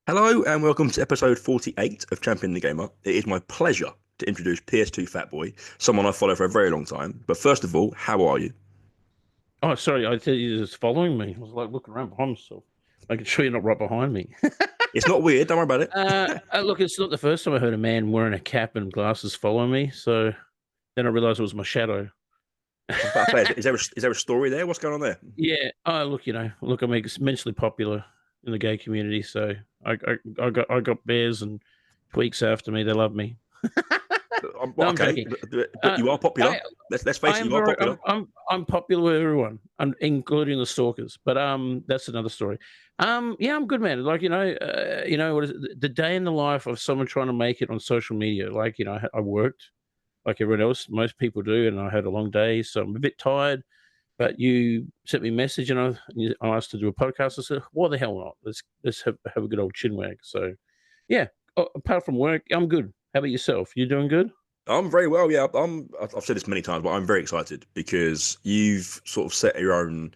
Hello and welcome to episode 48 of Champion the Gamer. It is my pleasure to introduce PS2 Fatboy, someone I follow for a very long time. But first of all, how are you? Oh, sorry, I thought you were just following me. I was like looking around behind myself, making sure you're not right behind me. It's not weird, don't worry about it. Look, it's not the first time I heard a man wearing a cap and glasses following me. So then I realized it was my shadow. I was about to say, is there a story there? What's going on there? Yeah. Oh, look, look, I'm immensely popular in the gay community. So I got bears and tweaks after me. They love me. No, I'm Okay, joking. but you are popular. I Let's I face it, am you are very popular. I'm popular with everyone, including the stalkers. But that's another story. Yeah, I'm good, man. Like what is it? The day in the life of someone trying to make it on social media. Like I worked like everyone else, most people do, and I had a long day, so I'm a bit tired. But you sent me a message, and I asked to do a podcast. I said, "Why the hell not? Let's have a good old chin wag." So, yeah. Apart from work, I'm good. How about yourself? You doing good? I'm very well, yeah. I've said this many times, but I'm very excited because you've sort of set your own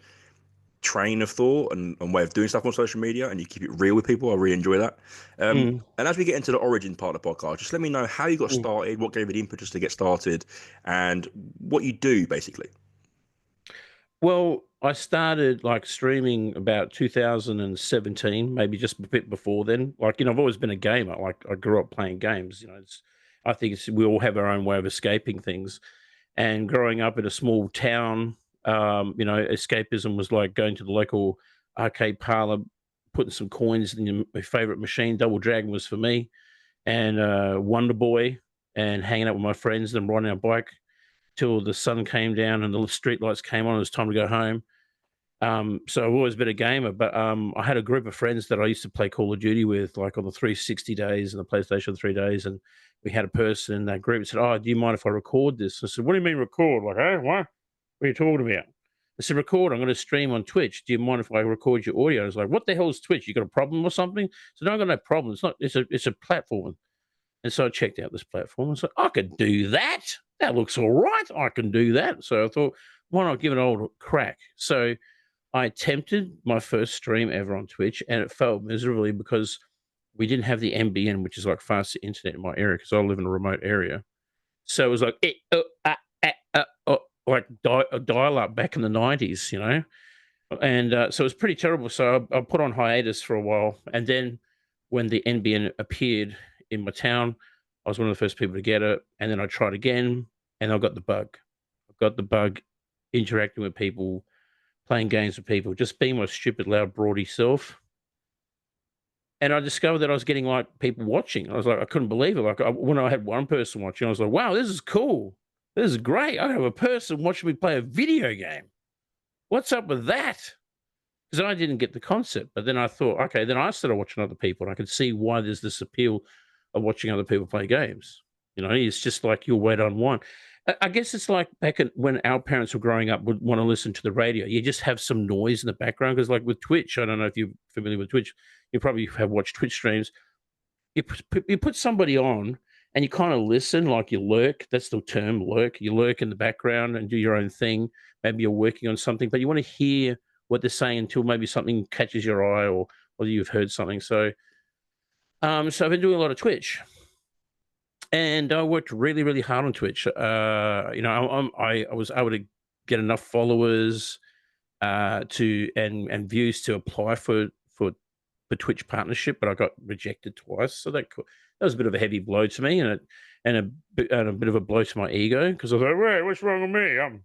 train of thought and way of doing stuff on social media, and you keep it real with people. I really enjoy that. Mm, And as we get into the origin part of the podcast, just let me know how you got mm. started, what gave you the impetus to get started, and what you do basically. Well, I started like streaming about 2017, maybe just a bit before then. Like, I've always been a gamer. Like, I grew up playing games. I think we all have our own way of escaping things. And growing up in a small town, escapism was like going to the local arcade parlor, putting some coins in my favorite machine. Double Dragon was for me, and Wonder Boy, and hanging out with my friends, and riding our bike till the sun came down and the street lights came on. It was time to go home. So I've always been a gamer, but I had a group of friends that I used to play Call of Duty with, like on the 360 days and the PlayStation 3 days. And we had a person in that group that said, "Oh, do you mind if I record this?" I said, "What do you mean record? Like, hey, what? What are you talking about?" I said, "Record. I'm going to stream on Twitch. Do you mind if I record your audio?" I was like, "What the hell is Twitch? You got a problem or something?" So no, I got no problem. It's not. It's a platform. And so I checked out this platform and said, I could do that. That looks all right. I can do that. So I thought, why not give it an old crack? So I attempted my first stream ever on Twitch, and it failed miserably because we didn't have the NBN, which is like fast internet in my area because I live in a remote area. So it was like, like dial up back in the 90s. And so it was pretty terrible. So I put on hiatus for a while. And then when the NBN appeared in my town, I was one of the first people to get it. And then I tried again and I got the bug. I got the bug interacting with people, playing games with people, just being my stupid, loud, broady self. And I discovered that I was getting like people watching. I was like, I couldn't believe it. Like when I had one person watching, I was like, wow, this is cool. This is great. I have a person watching me play a video game. What's up with that? Because I didn't get the concept. But then I thought, okay, then I started watching other people, and I could see why there's this appeal of watching other people play games. It's just like you'll wait on one. I guess it's like when our parents were growing up would want to listen to the radio. You just have some noise in the background because, like with Twitch, I don't know if you're familiar with Twitch. You probably have watched Twitch streams. You put somebody on and you kind of listen, like you lurk. That's the term, lurk. You lurk in the background and do your own thing. Maybe you're working on something, but you want to hear what they're saying until maybe something catches your eye or you've heard something. So I've been doing a lot of Twitch, and I worked really, really hard on Twitch. I was able to get enough followers to and views to apply for the Twitch partnership, but I got rejected twice. So that was a bit of a heavy blow to me, and a bit of a blow to my ego because I was like, "Wait, what's wrong with me?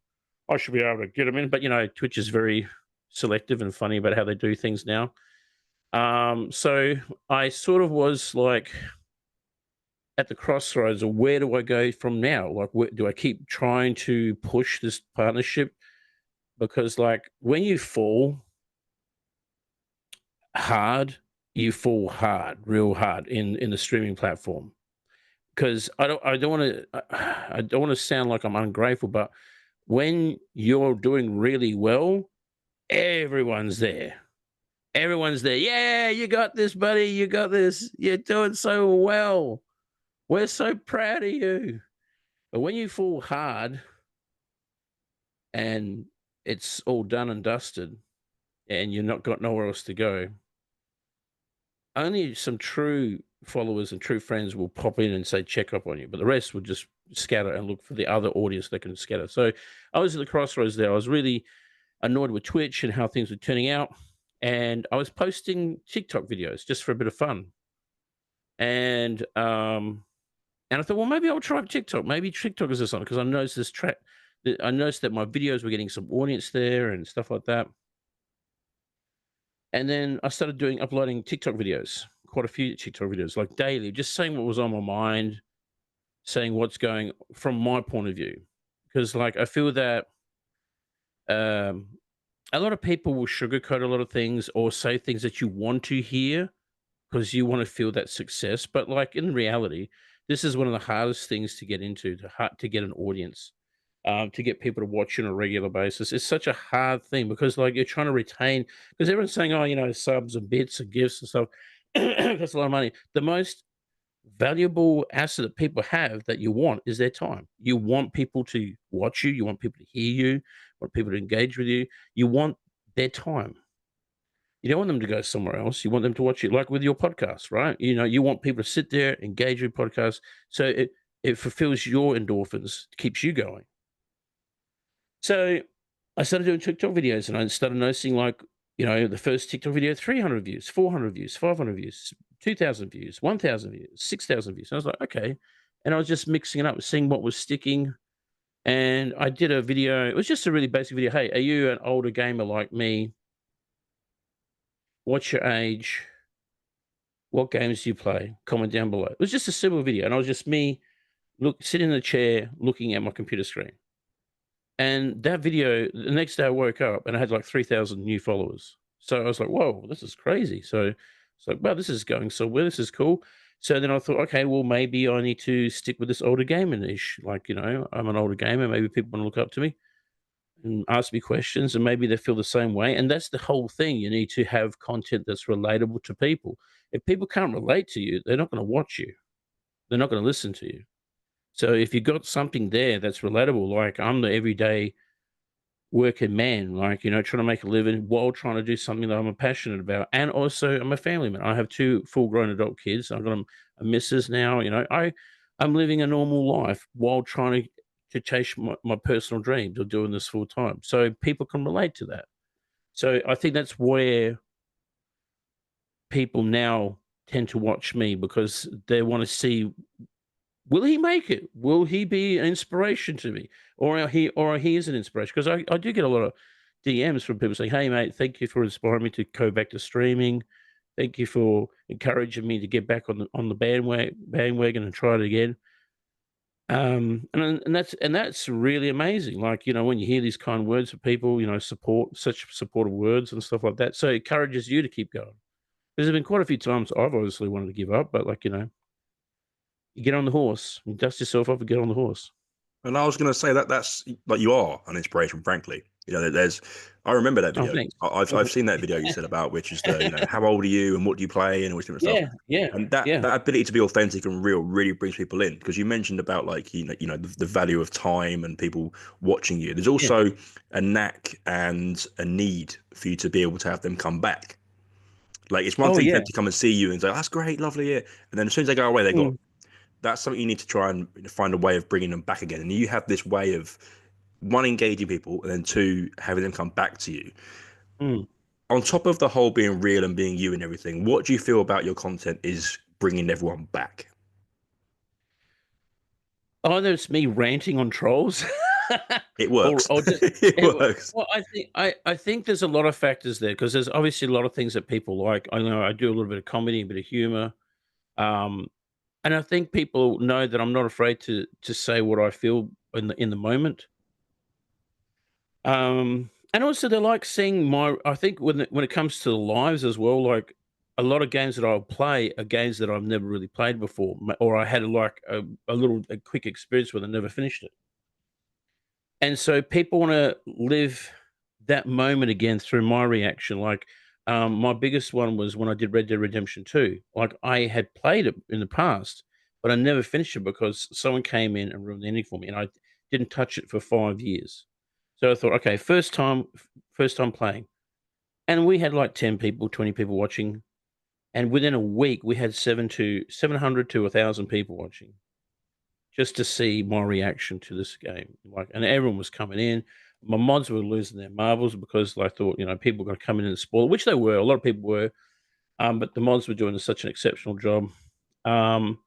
I should be able to get them in." But Twitch is very selective and funny about how they do things now. So I sort of was like at the crossroads of where do I go from now? Like, where, do I keep trying to push this partnership? Because like when you fall hard, you fall hard, real hard in the streaming platform. Because I don't want to I don't want to sound like I'm ungrateful, but when you're doing really well, everyone's there. Everyone's there. Yeah, you got this, buddy. You got this. You're doing so well. We're so proud of you. But when you fall hard and it's all done and dusted, and you're not got nowhere else to go, only some true followers and true friends will pop in and say check up on you, but the rest would just scatter and look for the other audience that can scatter. So I was at the crossroads there. I was really annoyed with Twitch and how things were turning out, and I was posting TikTok videos just for a bit of fun. And I thought, well, maybe I'll try TikTok. Maybe TikTok is something, because I noticed this track. I noticed that my videos were getting some audience there and stuff like that. And then I started uploading TikTok videos, quite a few TikTok videos, like daily, just saying what was on my mind, saying what's going from my point of view. Because like I feel that um, a lot of people will sugarcoat a lot of things or say things that you want to hear because you want to feel that success. But like in reality, this is one of the hardest things to get into, to get an audience, to get people to watch on a regular basis. It's such a hard thing because like you're trying to retain, because everyone's saying, oh, subs and bits and gifts and stuff. That's a lot of money. The most valuable asset that people have that you want is their time. You want people to watch you. You want people to hear you. You want people to engage with you. You want their time. You don't want them to go somewhere else. You want them to watch it, like with your podcast, right? You want people to sit there, engage with podcasts, so it fulfills your endorphins, keeps you going. So I started doing TikTok videos, and I started noticing, like, the first TikTok video, 300 views, 400 views, 500 views, 2,000 views, 1,000 views, 6,000 views. And I was like, okay. And I was just mixing it up, seeing what was sticking. And I did a video. It was just a really basic video. Hey, are you an older gamer like me? What's your age? What games do you play? Comment down below. It was just a simple video. And I was just me sitting in the chair looking at my computer screen. And that video, the next day I woke up and I had like 3,000 new followers. So I was like, whoa, this is crazy. So it's like, wow, this is going so well. This is cool. So then I thought, okay, well, maybe I need to stick with this older gamer niche. Like, I'm an older gamer. Maybe people want to look up to me and ask me questions, and maybe they feel the same way. And that's the whole thing. You need to have content that's relatable to people. If people can't relate to you, they're not going to watch you. They're not going to listen to you. So if you got something there that's relatable, like I'm the everyday working man, like, trying to make a living while trying to do something that I'm passionate about. And also I'm a family man. I have 2 full grown adult kids. I've got a missus now, I'm living a normal life while trying to chase my personal dreams of doing this full time. So people can relate to that. So I think that's where people now tend to watch me, because they want to see, will he make it? Will he be an inspiration to me? Or he is an inspiration? Because I do get a lot of DMs from people saying, "Hey, mate, thank you for inspiring me to go back to streaming. Thank you for encouraging me to get back on the bandwagon and try it again." And that's really amazing. Like, when you hear these kind words of people, such supportive words and stuff like that. So it encourages you to keep going. There's been quite a few times I've obviously wanted to give up, but like, you get on the horse, you dust yourself off and get on the horse. And I was going to say that's like, you are an inspiration, frankly. I remember that Oh, video. thanks. I've seen that video you said about, which is how old are you and what do you play and all this different stuff. Yeah, yeah, And that yeah. ability to be authentic and real really brings people in, because you mentioned about, like, the value of time and people watching you. There's Yeah. also a knack and a need for you to be able to have them come back. Like, it's one Oh, thing for yeah. them to come and see you and say, "That's great, lovely," yeah, and then as soon as they go away, they're gone. Mm, That's something you need to try and find a way of bringing them back again. And you have this way of, one, engaging people, and then two, having them come back to you. mm. On top of the whole being real and being you and everything, what do you feel about your content is bringing everyone back? Either it's me ranting on trolls, It or works. just It it wo works. well, I think there's a lot of factors there, because there's obviously a lot of things that people like. I know I do a little bit of comedy, a bit of humor, um, and I think people know that I'm not afraid to say what I feel in the moment. And also they like seeing I think when it comes to the lives as well, like a lot of games that I'll play are games that I've never really played before, or I had a quick experience with and never finished it. And so people want to live that moment again through my reaction. Like, my biggest one was when I did Red Dead Redemption 2. Like, I had played it in the past, but I never finished it because someone came in and ruined the ending for me, and I didn't touch it for 5 years. So I thought, okay, first time playing, and we had like 10 people, 20 people watching. and within a week we had 700 to 1,000 people watching just to see my reaction to this game. Like, and everyone was coming in. My mods were losing their marbles because I thought, people were going to come in and spoil it, which they were. A lot of people were, but the mods were doing such an exceptional job. Um,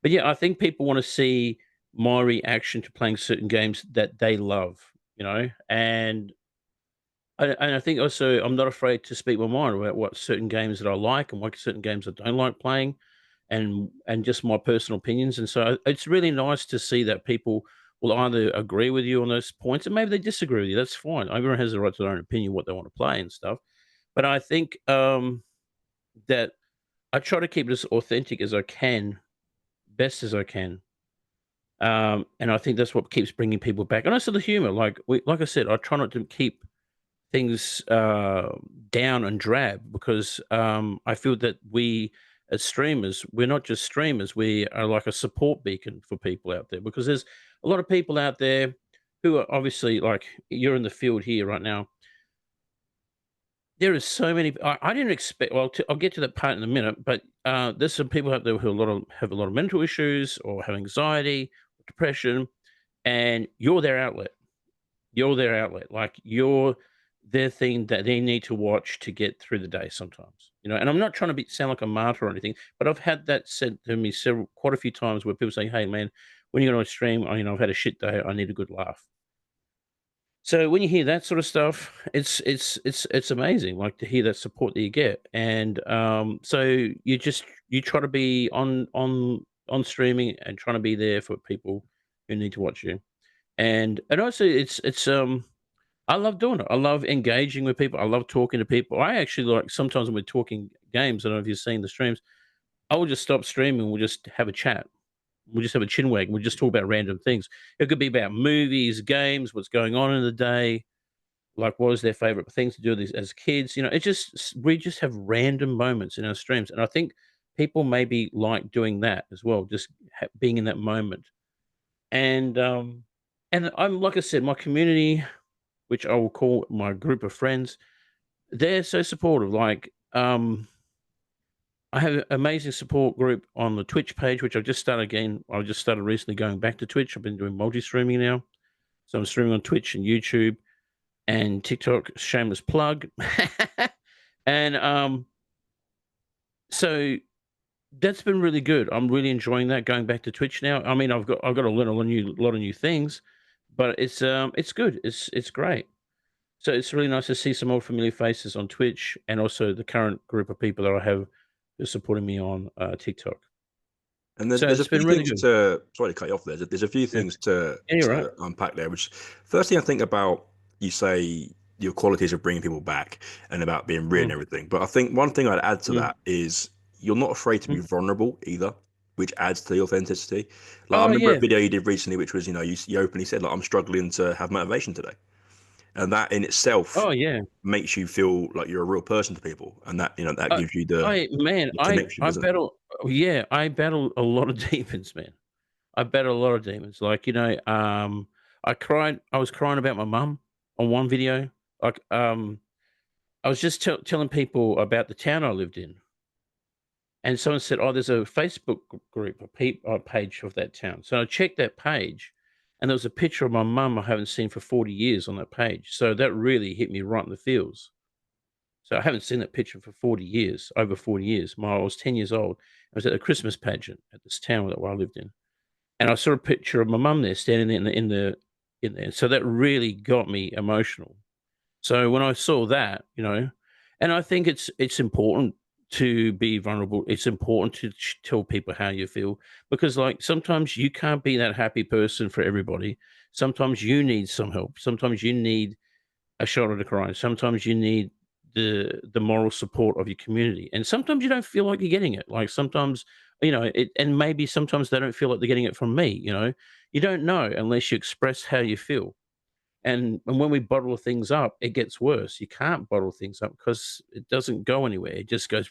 but yeah, I think people want to see my reaction to playing certain games that they love, and I think also I'm not afraid to speak my mind about what certain games that I like and what certain games I don't like playing, and just my personal opinions. And so it's really nice to see that people will either agree with you on those points, and maybe they disagree with you. That's fine. Everyone has the right to their own opinion, what they want to play and stuff. But I think that I try to keep it as authentic as I can, best as I can. And I think that's what keeps bringing people back. And also the humor, like I said, I try not to keep things down and drab because I feel that we as streamers, we're not just streamers, we are like a support beacon for people out there because there's a lot of people out there who are obviously like you're in the field here right now. There is so many. I didn't expect. Well, I'll get to that part in a minute. But there's some people out there who have a lot of mental issues or have anxiety, depression, and you're their outlet. You're their outlet. Like you're their thing that they need to watch to get through the day sometimes. And I'm not trying to sound like a martyr or anything, but I've had that said to me quite a few times where people say, "Hey, man, when you're going to stream, I've had a shit day. I need a good laugh." So when you hear that sort of stuff, it's amazing, like to hear that support that you get, and so you try to be on streaming and trying to be there for people who need to watch you, and also it's I love doing it. I love engaging with people. I love talking to people. I actually like sometimes when we're talking games. I don't know if you've seen the streams. I will just stop streaming. We'll just have a chat. We'll just have a chin wag. We'll just talk about random things. It could be about movies, games, what's going on in the day, like what was their favorite things to do as kids. It just we just have random moments in our streams, and I think people maybe like doing that as well, just being in that moment. And I'm like I said, my community, which I will call my group of friends, they're so supportive. Like, I have an amazing support group on the Twitch page, which I've just started again. I just started recently going back to Twitch. I've been doing multi-streaming now. So I'm streaming on Twitch and YouTube and TikTok, shameless plug. And so that's been really good. I'm really enjoying that going back to Twitch now. I mean, I've got to learn a lot of new things, but it's good. It's great. So it's really nice to see some old familiar faces on Twitch and also the current group of people that I have who are supporting me on TikTok. And So there's a it's few been really things good. to sorry to cut you off there. There's a few Yeah. things to Yeah, you're right. unpack there. Which first thing I think about, you say your qualities of bringing people back and about being real and Mm, everything. But I think one thing I'd add to mm, that is you're not afraid to be mm. vulnerable either, which adds to the authenticity. Like I Oh, remember a yeah. video you did recently, which was you openly said like I'm struggling to have motivation today, and that in itself Oh, yeah. makes you feel like you're a real person to people, and that that I gives you the I man, connection, I doesn't it? battle yeah, I battle a lot of demons, man. I battle a lot of demons. Like, I was crying about my mum on one video. Like, I was just telling people about the town I lived in, and someone said, "Oh, there's a Facebook group, page of that town." So I checked that page, and there was a picture of my mum I haven't seen for 40 years on that page. So that really hit me right in the feels. So I haven't seen that picture for 40 years, over 40 years. I was 10 years old. I was at a Christmas pageant at this town where I lived in, and I saw a picture of my mum there standing there in there. So that really got me emotional. So when I saw that, and I think it's important to be vulnerable. It's important to tell people how you feel because, like, sometimes you can't be that happy person for everybody. Sometimes you need some help. Sometimes you need a shoulder to cry on. Sometimes you need the moral support of your community, and sometimes you don't feel like you're getting it. Like sometimes, and maybe sometimes they don't feel like they're getting it from me. You don't know unless you express how you feel. And when we bottle things up, it gets worse. You can't bottle things up because it doesn't go anywhere. It just goes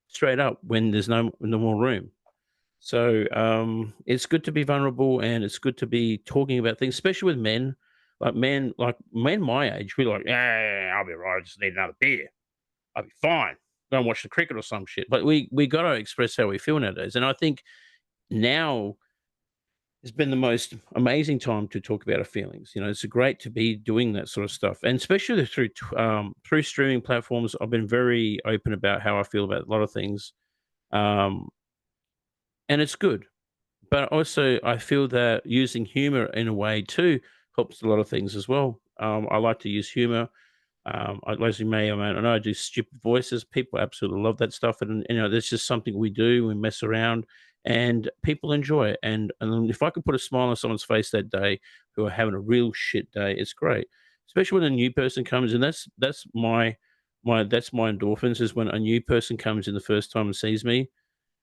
straight up when there's no more room. So it's good to be vulnerable and it's good to be talking about things, especially with men. Like men my age, we're like, yeah, I'll be right. I just need another beer. I'll be fine. go and watch the cricket or some shit. But we got to express how we feel nowadays, and I think now has been the most amazing time to talk about our feelings. You know, it's great to be doing that sort of stuff, and especially through streaming platforms. I've been very open about how I feel about a lot of things, um, and it's good. But also, I feel that using humor in a way too helps a lot of things as well. I like to use humor. As you may or may not know, I do stupid voices. People absolutely love that stuff, and you know, that's just something we do. We mess around, and people enjoy it. And if I could put a smile on someone's face that day who are having a real shit day, it's great. Especially when a new person comes in. That's my endorphins is when a new person comes in the first time and sees me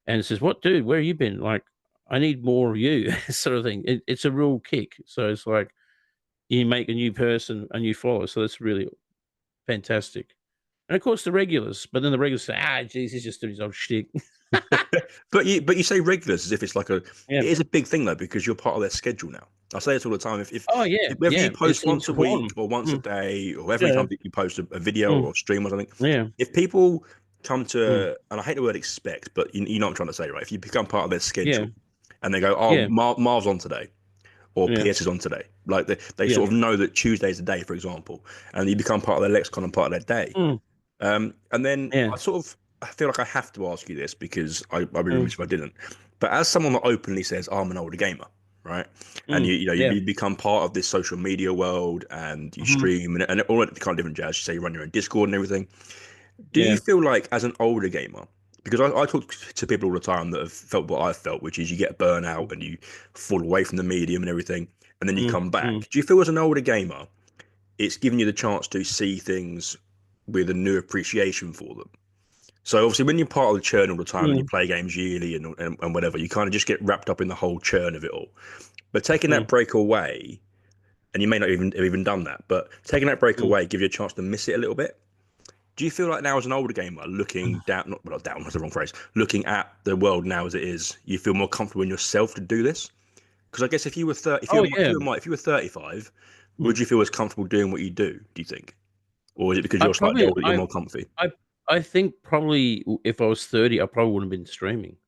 and says, "What, dude? Where you been? Like, I need more of you," sort of thing. It's a real kick. So it's like you make a new person a new follower. So that's really fantastic. And of course the regulars, but then the regulars say, "Ah, geez, he's just doing his old shtick." But you say regulars as if it's like it Yeah. is a big thing though because you're part of their schedule now. I say this all the time. Oh, yeah, Whether you yeah, it's post once a week important. or once a Mm, day or every yeah, time that you post a video mm, or stream or something, yeah, if people come mm, to, and I hate the word expect, but you know what I'm trying to say, right? If you become part of their yeah, schedule and they go, oh, yeah, Marv's on today or yeah, PS is on today, like they yeah, sort of know that Tuesday's the day, for example, and you become part of their lexicon and part of their day. mm, And then yeah, I feel like I have to ask you this because I'd be mm, remiss if I didn't. But as someone that openly says, oh, I'm an older gamer, right? And you know, yeah, you become part of this social media world and you mhm, stream and all that kind of different jazz. You say you run your own Discord and everything. Do you yeah, feel like as an older gamer, because I talk to people all the time that have felt what I've felt, which is you get burnout and you fall away from the medium and everything, and then you mm, come mm, back. Do you feel as an older gamer, it's giving you the chance to see things with a new appreciation for them? So obviously, when you're part of the churn all the time and you mm, play games yearly and whatever, you kind of just get wrapped up in the whole churn of it all. But taking that mm, break away, and you may not even have even done that, but taking that break mm, away gives you a chance to miss it a little bit. Do you feel like now as an older gamer, looking down, not down, that's the wrong phrase, looking at the world now as it is, you feel more comfortable in yourself to do this? Because I guess if you were 30, oh, yeah, if you were 35, mm. would you feel as comfortable doing what you do you think? Or is it because I you're slightly probably older, you're more comfy? I I think probably if I was 30, I probably wouldn't have been streaming.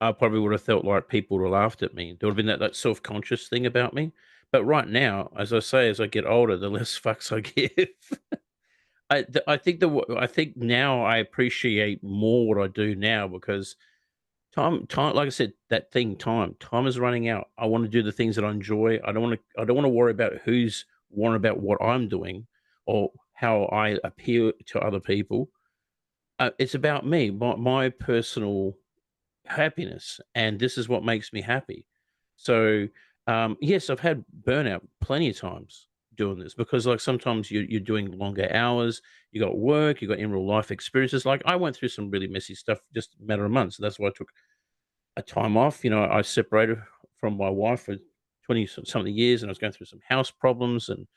I probably would have felt like people would have laughed at me. There would have been that self-conscious thing about me. But right now, as I say, as I get older, the less fucks I give. I think now I appreciate more what I do now because time like I said, that thing time is running out. I want to do the things that I enjoy. I don't want to worry about who's worrying about what I'm doing or how I appear to other people. It's about me, my personal happiness, and this is what makes me happy. So, yes, I've had burnout plenty of times doing this because, like, sometimes you're doing longer hours. You got work, you got in real life experiences. Like, I went through some really messy stuff just a matter of months. So that's why I took a time off. You know, I separated from my wife for 20 something years, and I was going through some house problems and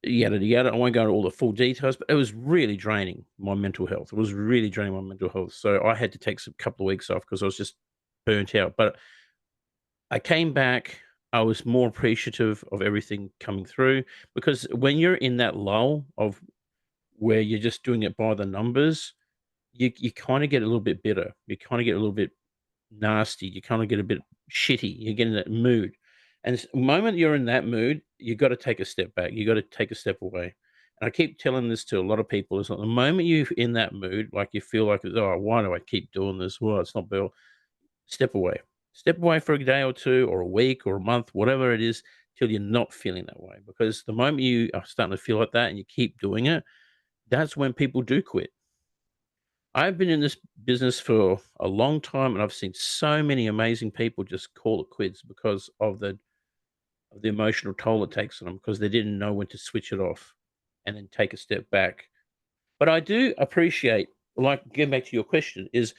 yada yada. I won't go into all the full details, but it was really draining my mental health. It was really draining my mental health. So I had to take some couple of weeks off because I was just burnt out. But I came back. I was more appreciative of everything coming through because when you're in that lull of where you're just doing it by the numbers, you kind of get a little bit bitter. You kind of get a little bit nasty. You kind of get a bit shitty. You get in that mood. And the moment you're in that mood, you got to take a step back. You got to take a step away. And I keep telling this to a lot of people is like the moment you're in that mood, like you feel like, oh, why do I keep doing this? Well, it's not Bill. Step away. Step away for a day or two or a week or a month, whatever it is, till you're not feeling that way. Because the moment you are starting to feel like that and you keep doing it, that's when people do quit. I've been in this business for a long time, and I've seen so many amazing people just call it quits because of the emotional toll it takes on them because they didn't know when to switch it off and then take a step back. But I do appreciate, like getting back to your question, is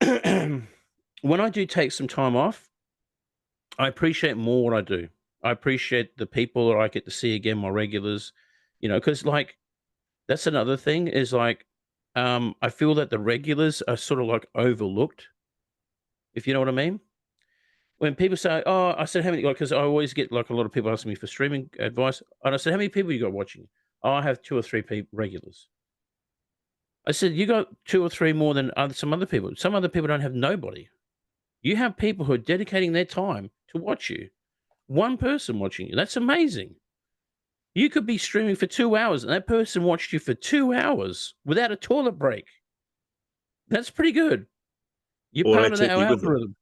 when I do take some time off, I appreciate more what I do. I appreciate the people that I get to see again, my regulars, because like that's another thing is like I feel that the regulars are sort of like overlooked, if you know what I mean. When people say, "Oh," I said, "How many?" Because I always get like a lot of people asking me for streaming advice, and I said, "How many people you got watching?" "Oh, I have 2 or 3 people regulars." I said, "You got 2 or 3 more than some other people. Some other people don't have nobody. You have people who are dedicating their time to watch you. One person watching you. That's amazing. You could be streaming for 2 hours, and that person watched you for 2 hours without a toilet break. That's pretty good. You're Or they part of took our you with them. algorithm."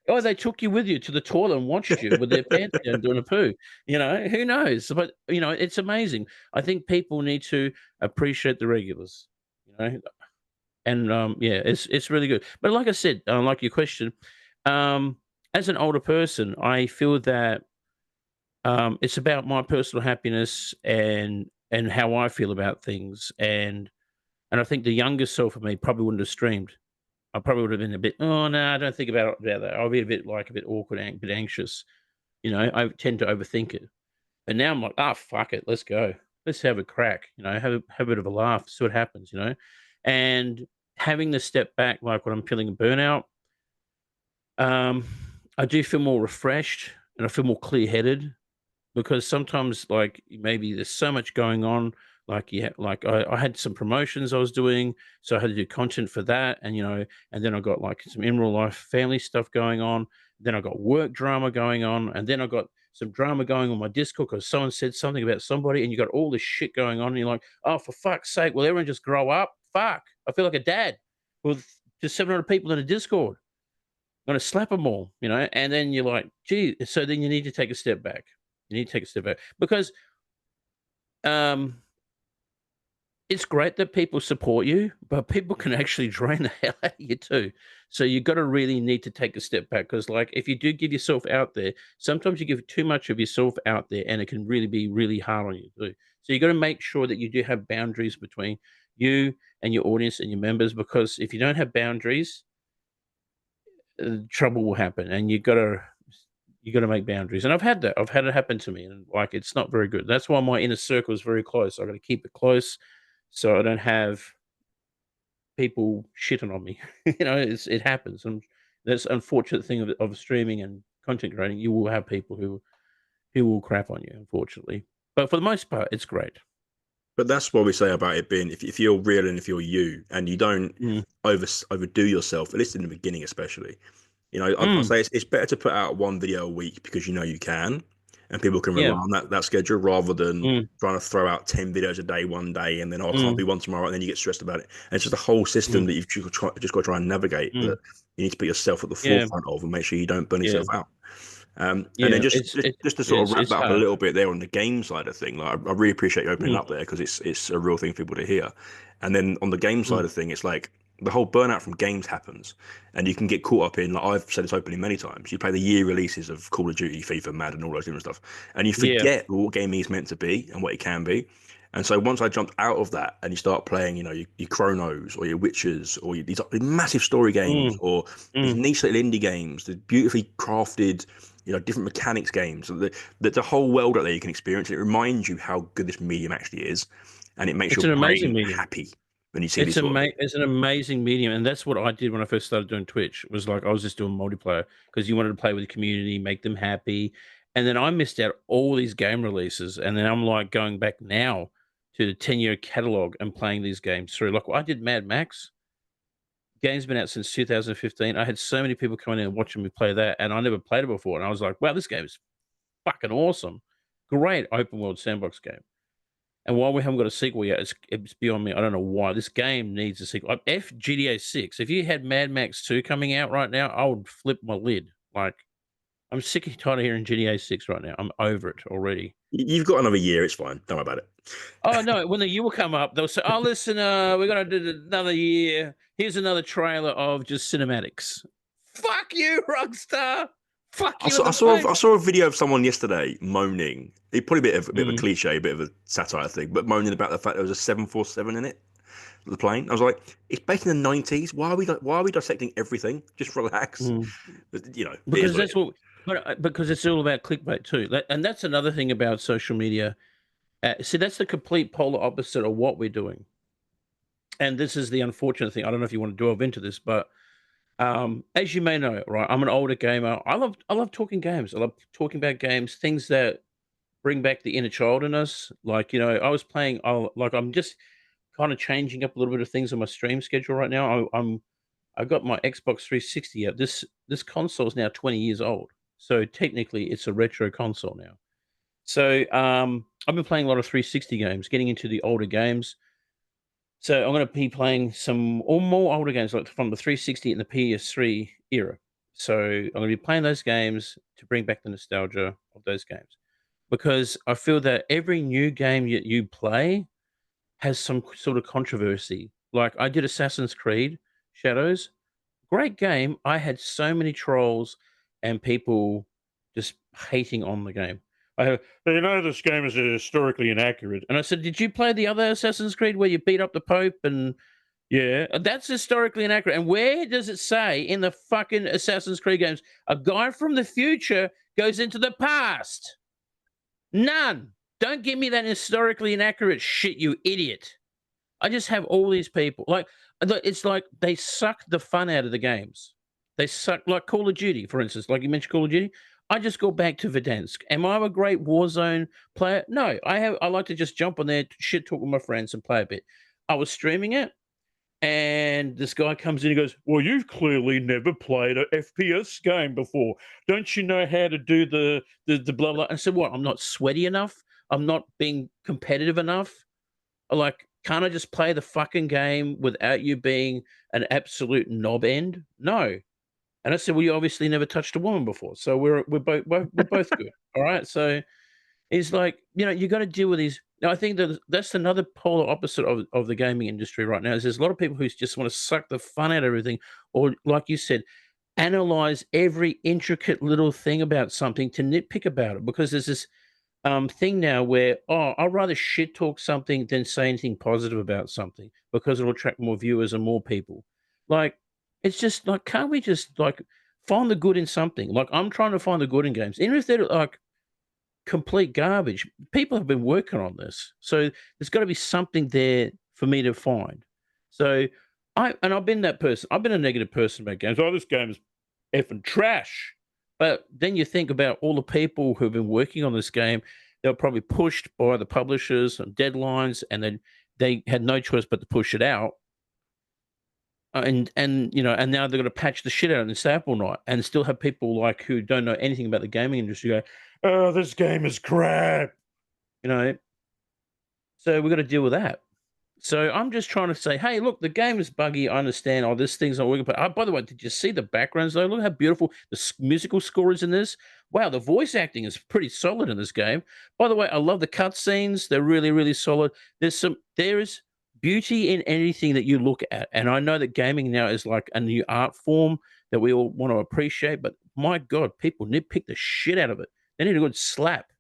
Oh, they took you with you to the toilet and watched you with their pants down doing a poo. Who knows? But, it's amazing. I think people need to appreciate the regulars, you know? And, yeah, it's really good. But like I said, like your question, um, as an older person, I feel that, it's about my personal happiness and how I feel about things, and I think the younger self of me probably wouldn't have streamed. I probably would have been a bit, "Oh, no, I don't think about that." I'll be a bit awkward and a bit anxious. I tend to overthink it. But now I'm like, "Ah, fuck it, let's go. Let's have a crack, have a bit of a laugh, see what happens." And having to step back, like when I'm feeling burnout, um, I do feel more refreshed and I feel more clear-headed because sometimes, like, maybe there's so much going on. Like, yeah, like I had some promotions I was doing, so I had to do content for that, and then I got like some in real life family stuff going on. Then I got work drama going on, and then I got some drama going on my Discord because someone said something about somebody, and you got all this shit going on, and you're like, oh, for fuck's sake, will everyone just grow up? Fuck, I feel like a dad with just 700 people in a Discord. I'm gonna slap them all. And then you're like, gee, so then you need to take a step back. You need to take a step back because um, it's great that people support you, but people can actually drain the hell out of you too. So you got to really need to take a step back because, like, if you do give yourself out there, sometimes you give too much of yourself out there, and it can really be really hard on you too. So you got to make sure that you do have boundaries between you and your audience and your members, because if you don't have boundaries, trouble will happen, and you got to make boundaries. And I've had that. I've had it happen to me, and like it's not very good. That's why my inner circle is very close. I got to keep it close so I don't have people shitting on me. It happens, and that's unfortunate thing of streaming and content creating. You will have people who will crap on you, unfortunately. But for the most part, it's great. But that's what we say about it being if you're real and if you're you and you don't Mm, overdo yourself, at least in the beginning, especially. I mm, say it's better to put out one video a week because you know you can, and people can rely yeah, on that schedule rather than mm, trying to throw out 10 videos a day one day and then I can't mm, do one tomorrow and then you get stressed about it. And it's just a whole system mm, that you've just got to try and navigate mm, that you need to put yourself at the yeah, forefront of and make sure you don't burn yeah, yourself out. And then yeah. just to sort of wrap It's that up a hard. little bit there on the game side of thing, like I really appreciate you opening Mm, up there because it's a real thing for people to hear. And then on the game mm, side of thing, it's like the whole burnout from games happens, and you can get caught up in, like I've said this openly many times. You play the year releases of Call of Duty, FIFA, Madden, all those different stuff, and you yeah, forget what gaming is meant to be and what it can be. And so once I jumped out of that and you start playing, your Chronos or your Witchers or these massive story games mm, or these mm. niche little indie games, the beautifully crafted, different mechanics games, the whole world out there you can experience. It reminds you how good this medium actually is, and it makes It's your an amazing brain medium. happy when you see these sort of things. It's an amazing medium, and that's what I did when I first started doing Twitch. Was like I was just doing multiplayer because you wanted to play with the community, make them happy, and then I missed out all these game releases, and then I'm like going back now to the 10-year catalog and playing these games through. Like I did Mad Max. Game's been out since 2015. I had so many people coming in and watching me play that, and I never played it before, and I was like, "Wow, this game is fucking awesome! Great open world sandbox game." And while we haven't got a sequel yet, it's beyond me. I don't know why. This game needs a sequel. F GTA 6. If you had Mad Max 2 coming out right now, I would flip my lid. Like, I'm sick and tired of hearing GTA 6 right now. I'm over it already. You've got another year. It's fine. Don't worry about it. Oh, no. When the year will come up, they'll say, oh, listen, we're going to do another year. Here's another trailer of just cinematics. Fuck you, Rockstar. Fuck I you in saw, I the saw, face. I saw a video of someone yesterday moaning. It probably a bit of a Mm, cliche, a bit of a satire thing, but moaning about the fact there was a 747 in it, the plane. I was like, it's based in the 90s. Why are we dissecting everything? Just relax. mm. But, it is Because what it that's is. what, but because it's all about clickbait too. And that's another thing about social media. See, that's the complete polar opposite of what we're doing. And this is the unfortunate thing. I don't know if you want to delve into this, but as you may know, right, I'm an older gamer. I love talking games. I love talking about games, things that bring back the inner child in us. Like, I was playing. Like, I'm just kind of changing up a little bit of things on my stream schedule right now. I've got my Xbox 360 out. This console is now 20 years old, so technically it's a retro console now. So I've been playing a lot of 360 games, getting into the older games. So I'm going to be playing some or more older games like from the 360 and the PS3 era. So I'm going to be playing those games to bring back the nostalgia of those games, because I feel that every new game you play has some sort of controversy. Like I did Assassin's Creed Shadows, great game. I had so many trolls and people just hating on the game. I have, you know, this game is historically inaccurate. And I said, did you play the other Assassin's Creed where you beat up the Pope? And yeah, that's historically inaccurate. And where does it say in the fucking Assassin's Creed games a guy from the future goes into the past? None. Don't give me that historically inaccurate shit, you idiot. I just have all these people it's like they suck the fun out of the games. They suck like Call of Duty, for instance. Like you mentioned Call of Duty. I just go back to Verdansk. Am I a great Warzone player? No. I like to just jump on there, shit talk with my friends and play a bit. I was streaming it, and this guy comes in and goes, well, you've clearly never played an FPS game before. Don't you know how to do the blah blah? And I said, what? I'm not sweaty enough? I'm not being competitive enough? Like, can't I just play the fucking game without you being an absolute knob end? No. And I said, well, you obviously never touched a woman before, so we're both good. All right. So it's like, you got to deal with these. Now, I think that's another polar opposite of the gaming industry right now. Is there's a lot of people who just want to suck the fun out of everything, or like you said, analyze every intricate little thing about something to nitpick about it, because there's this thing now where, I'd rather shit talk something than say anything positive about something because it'll attract more viewers and more people. Like, it's just like, can't we just like find the good in something? Like, I'm trying to find the good in games, even if they're like complete garbage. People have been working on this, so there's got to be something there for me to find. So I've been that person. I've been a negative person about games. Oh, this game is effing trash. But then you think about all the people who've been working on this game. They were probably pushed by the publishers and deadlines, and then they had no choice but to push it out. And now they're going to patch the shit out in this Apple night, and still have people like who don't know anything about the gaming industry go, "Oh, this game is crap," you know. So we've got to deal with that. So I'm just trying to say, hey, look, the game is buggy. I understand. Oh, this thing's not working. But by the way, did you see the backgrounds though? Look how beautiful the musical score is in this. Wow, the voice acting is pretty solid in this game. By the way, I love the cutscenes. They're really, really solid. There is beauty in anything that you look at. And I know that gaming now is like a new art form that we all want to appreciate. But my God, people nitpick the shit out of it. They need a good slap.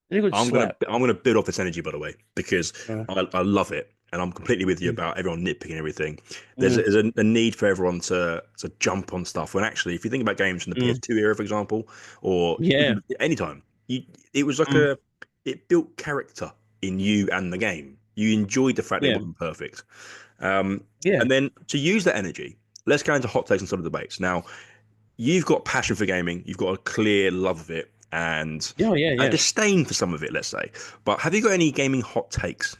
They need a good slap. I'm gonna build off this energy, by the way, because I love it, and I'm completely with you about everyone nitpicking everything. There's a need for everyone to jump on stuff. When actually, if you think about games from the PS2 era, for example, or any time, it was like it built character in you and the game. You enjoyed the fact that it wasn't perfect. And then to use that energy, let's go into hot takes and sort of debates. Now, you've got passion for gaming, you've got a clear love of it, and a disdain for some of it, let's say. But have you got any gaming hot takes?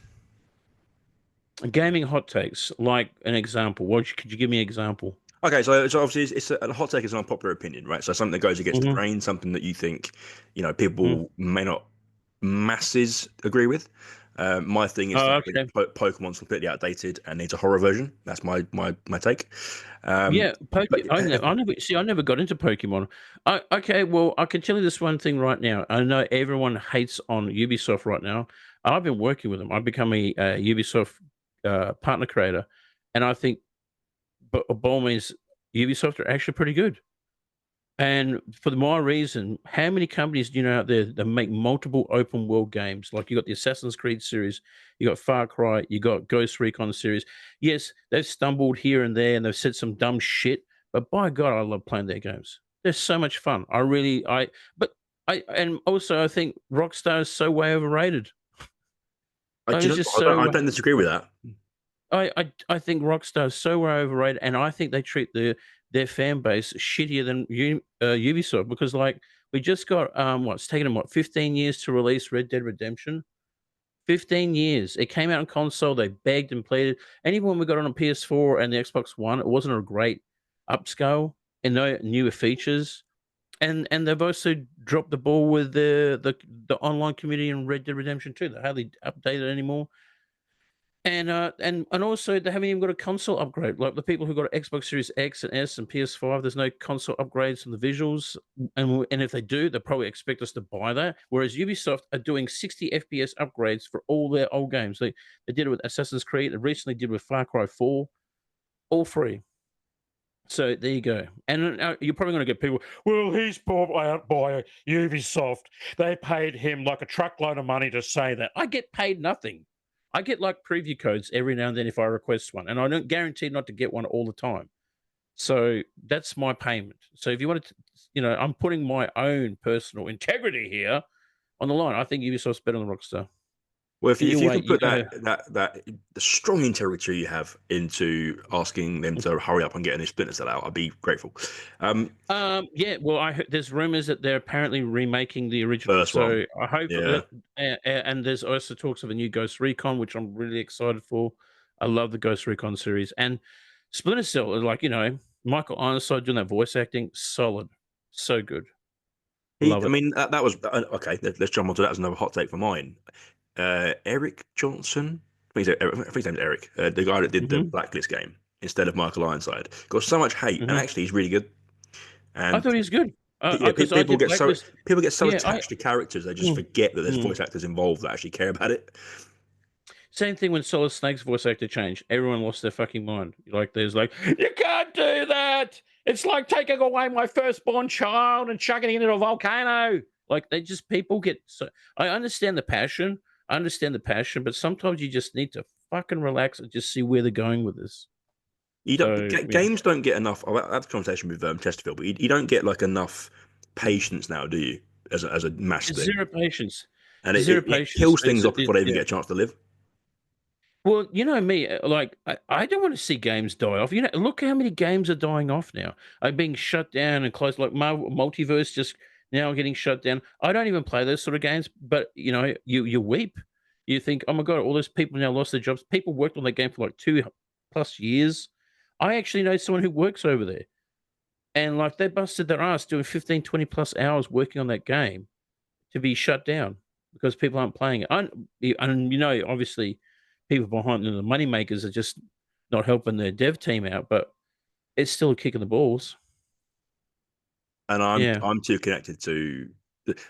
Gaming hot takes, like an example. Could you give me an example? Okay, so obviously it's a hot take is an unpopular opinion, right? So something that goes against the grain, something that you think, people may not masses agree with. My thing is that Pokemon's completely outdated and needs a horror version. That's my take. I never got into Pokemon. Okay, well, I can tell you this one thing right now. I know everyone hates on Ubisoft right now. I've been working with them. I've become a Ubisoft partner creator, and I think, but by all means, Ubisoft are actually pretty good. And for my reason, how many companies do you know out there that make multiple open world games? Like you got the Assassin's Creed series, you got Far Cry, you got Ghost Recon series. Yes, they've stumbled here and there and they've said some dumb shit, but by God, I love playing their games. They're so much fun. And also I think Rockstar is so way overrated. I don't disagree with that. I think Rockstar is so way overrated, and I think they treat their fan base shittier than Ubisoft, because like we just got it's taken them 15 years to release Red Dead Redemption. 15 years. It came out on console. They begged and pleaded. And even when we got on a PS4 and the Xbox One, it wasn't a great upscale and no newer features. And they've also dropped the ball with the online community in Red Dead Redemption 2. They hardly update it anymore. And also they haven't even got a console upgrade. Like the people who got Xbox Series X and S and PS5, there's no console upgrades on the visuals. And if they do, they probably expect us to buy that. Whereas Ubisoft are doing 60 FPS upgrades for all their old games. They did it with Assassin's Creed. They recently did with Far Cry 4, all free. So there you go. And you're probably going to get people, well, he's bought out by Ubisoft. They paid him like a truckload of money to say that. I get paid nothing. I get like preview codes every now and then if I request one, and I don't guarantee not to get one all the time. So that's my payment. So if you want to, I'm putting my own personal integrity here on the line. I think Ubisoft's better than Rockstar. Well, if you Wait, could put that the strong integrity you have into asking them to hurry up and get a new Splinter Cell out, I'd be grateful. Yeah. Well, I heard there's rumors that they're apparently remaking the original. First one. So I hope Yeah. and there's also talks of a new Ghost Recon, which I'm really excited for. I love the Ghost Recon series and Splinter Cell. Like Michael Ironside doing that voice acting, solid, so good. Love I it. mean, that was okay. Let's jump onto that as another hot take for mine. Eric Johnson, I think his name's Eric, the guy that did the Blacklist game instead of Michael Ironside, got so much hate, and actually he's really good. I And thought he was good. yeah, Because I people did get Blacklist. so attached to characters they just forget that there's voice actors involved that actually care about it. Same thing when Solid Snake's voice actor changed. Everyone lost their fucking mind. Like, there's like, you can't do that. It's like taking away my firstborn child and chucking it into a volcano. Like, people get so. I understand the passion. But sometimes you just need to fucking relax and just see where they're going with this. Games don't get enough. I had a conversation with Chesterfield, but you don't get like enough patience now, do you? As a mass thing, Zero patience. and Zero it patience. kills things off before they even get a chance to live. Well, you know me, like I don't want to see games die off. Look how many games are dying off now. Are being shut down and closed. Like Marvel Multiverse just now getting shut down. I don't even play those sort of games, but you weep. You think, oh my god, all those people now lost their jobs. People worked on that game for like 2+ years. I actually know someone who works over there, and like they busted their ass doing 15, 20+ hours working on that game to be shut down because people aren't playing it. And obviously, people behind the money makers are just not helping their dev team out, but it's still a kick in the balls. And I'm too connected to.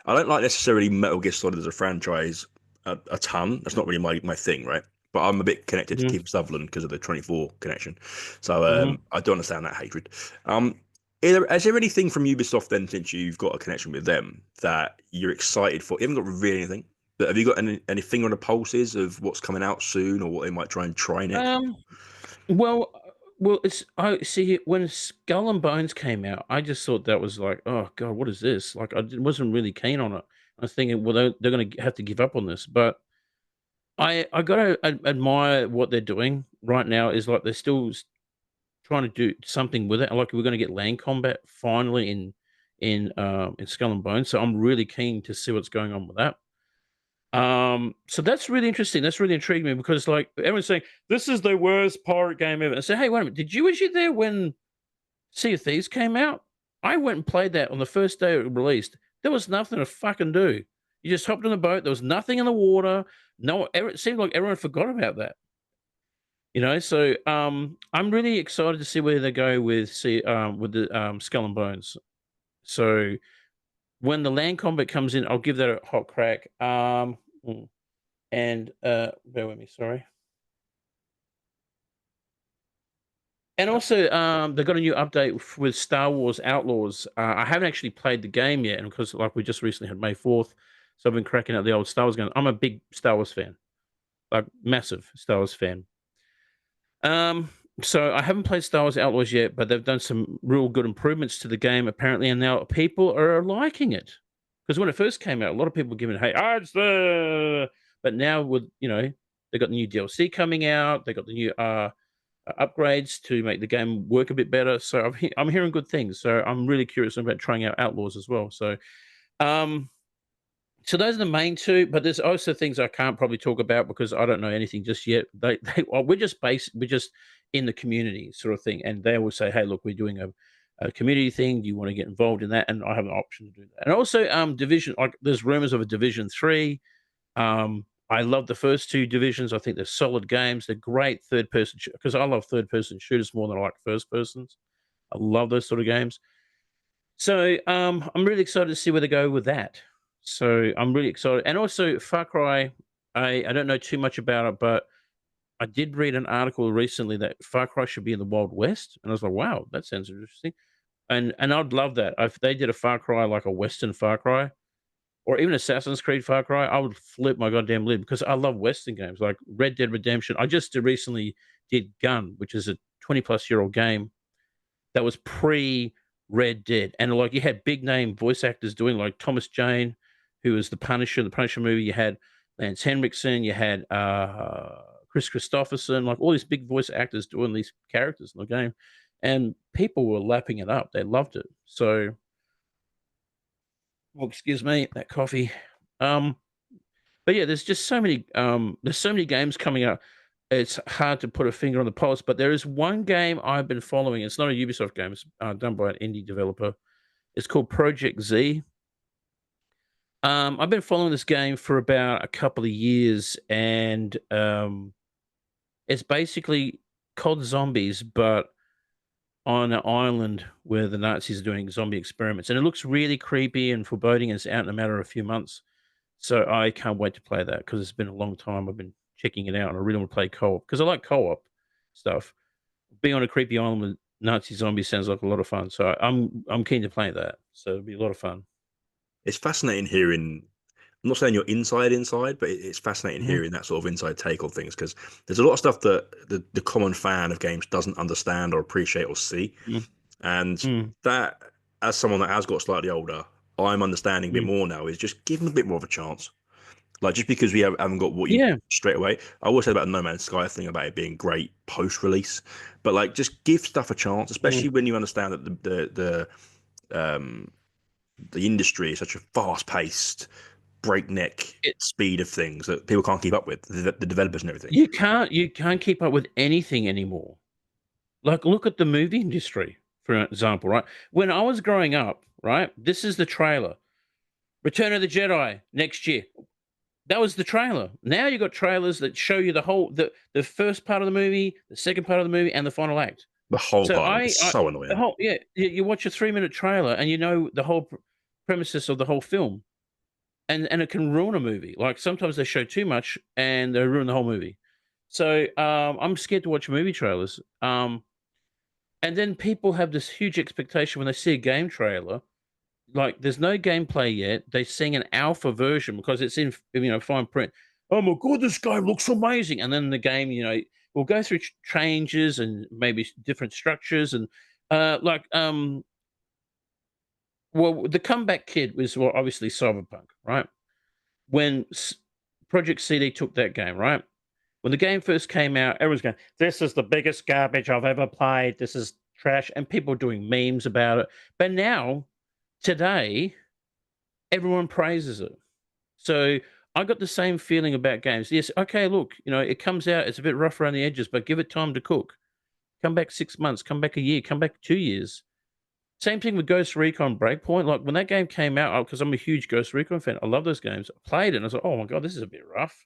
I don't like necessarily Metal Gear Solid as a franchise a ton. That's not really my thing, right? But I'm a bit connected to Keith Sutherland because of the 24 connection. So I do understand that hatred. Is there anything from Ubisoft then, since you've got a connection with them, that you're excited for? You haven't got really anything, but have you got any finger on the pulses of what's coming out soon or what they might try next? Well, it's I see when Skull and Bones came out, I just thought that was like, oh god, what is this? Like wasn't really keen on it. I was thinking, well, they're going to have to give up on this, but I got to admire what they're doing right now. Is like they're still trying to do something with it. Like we're going to get land combat finally in Skull and Bones, so I'm really keen to see what's going on with that. So that's really interesting. That's really intriguing me because like everyone's saying this is the worst pirate game ever. I say, hey, wait a minute, was you there when Sea of Thieves came out? I went and played that on the first day it released. There was nothing to fucking do. You just hopped on the boat. There was nothing in the water. It seemed like everyone forgot about that. So I'm really excited to see where they go with the Skull and Bones. So when the land combat comes in, I'll give that a hot crack. And bear with me, sorry. And also, they got a new update with Star Wars Outlaws. I haven't actually played the game yet, and because like we just recently had May 4th, so I've been cracking out the old Star Wars game. I'm a big Star Wars fan, like massive Star Wars fan. So I haven't played Star Wars Outlaws yet, but they've done some real good improvements to the game apparently, and now people are liking it. Because when it first came out, a lot of people were giving it, hey, it's the. But now with they got the new DLC coming out, they got the new upgrades to make the game work a bit better. So I'm hearing good things. So I'm really curious about trying out Outlaws as well. So So those are the main two, but there's also things I can't probably talk about because I don't know anything just yet. Well, we're just in the community sort of thing, and they will say, "Hey, look, we're doing a community thing. Do you want to get involved in that?" And I have an option to do that. And also, division like there's rumors of a Division 3. I love the first two divisions. I think they're solid games. They're great third person because I love third person shooters more than I like first persons. I love those sort of games. So, I'm really excited to see where they go with that. So, I'm really excited, and also Far Cry, I don't know too much about it, but I did read an article recently that Far Cry should be in the Wild West, and I was like, "Wow, that sounds interesting." And I'd love that. If they did a Far Cry, like a Western Far Cry, or even Assassin's Creed Far Cry, I would flip my goddamn lid because I love Western games like Red Dead Redemption. I just recently did Gun, which is a 20-plus-year-old game that was pre Red Dead, and like you had big name voice actors doing like Thomas Jane, who was the Punisher, the Punisher movie. You had Lance Henriksen, you had Chris Christopherson, like all these big voice actors doing these characters in the game, and people were lapping it up. They loved it. So, well, excuse me, that coffee. Um, but yeah, there's so many games coming out. It's hard to put a finger on the pulse, but there is one game I've been following. It's not a Ubisoft game. It's done by an indie developer. It's called Project Z. I've been following this game for about a couple of years, and it's basically COD Zombies, but on an island where the Nazis are doing zombie experiments, and it looks really creepy and foreboding. And it's out in a matter of a few months, so I can't wait to play that because it's been a long time. I've been checking it out, and I really want to play co-op because I like co-op stuff. Being on a creepy island with Nazi zombies sounds like a lot of fun. So I'm keen to play that. So it'll be a lot of fun. It's fascinating hearing. I'm not saying you're inside, but it's fascinating Mhm. hearing that sort of inside take on things because there's a lot of stuff that the common fan of games doesn't understand or appreciate or see. Mm, And mm, that, as someone that has got slightly older, I'm understanding a bit mm. more now is just give them a bit more of a chance. Like just because we haven't got what you Yeah. straight away. I always say about the No Man's Sky thing about it being great post release, but like just give stuff a chance, Mm. especially when you understand that the industry is such a fast paced, breakneck It speed of things that people can't keep up with the developers and everything. you can't keep up with anything anymore. Like, look at the movie industry, for example, right? When I was growing up, right, this is the trailer. Return of the Jedi next year. That was the trailer. Now you got trailers that show you the first part of the movie, the second part of the movie, and the final act. The whole So part of it is I so the annoying. whole yeah, you watch a 3-minute trailer and you know the whole premises of the whole film, and it can ruin a movie. Like sometimes they show too much and they ruin the whole movie. So I'm scared to watch movie trailers. And then people have this huge expectation when they see a game trailer. Like there's no gameplay yet. They sing an alpha version because it's in fine print. Oh my god, this game looks amazing! And then the game, will go through changes and maybe different structures and like well, the comeback kid was well, obviously Cyberpunk, right? When Project CD took that game, right? When the game first came out, everyone's going, "This is the biggest garbage I've ever played. This is trash," and people doing memes about it. But now, today, everyone praises it. So I got the same feeling about games. Yes, okay, look, it comes out, it's a bit rough around the edges, but give it time to cook. Come back 6 months, come back a year, come back 2 years. Same thing with Ghost Recon Breakpoint. Like when that game came out, because I'm a huge Ghost Recon fan, I love those games. I played it and I was like, oh my god, this is a bit rough.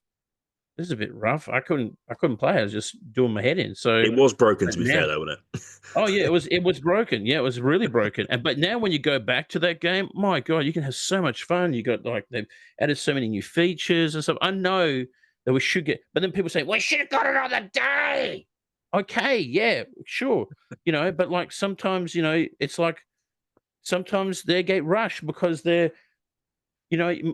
This is a bit rough. I couldn't play. I was just doing my head in. So It was broken but to be now fair though, wasn't it? oh yeah, it was broken. Yeah, it was really broken. And but now when you go back to that game, my God, you can have so much fun. You got like they've added so many new features and stuff. I know that we should get, but then people say, we should have got it on the day. Okay, yeah, sure. But like sometimes, it's like sometimes they get rushed because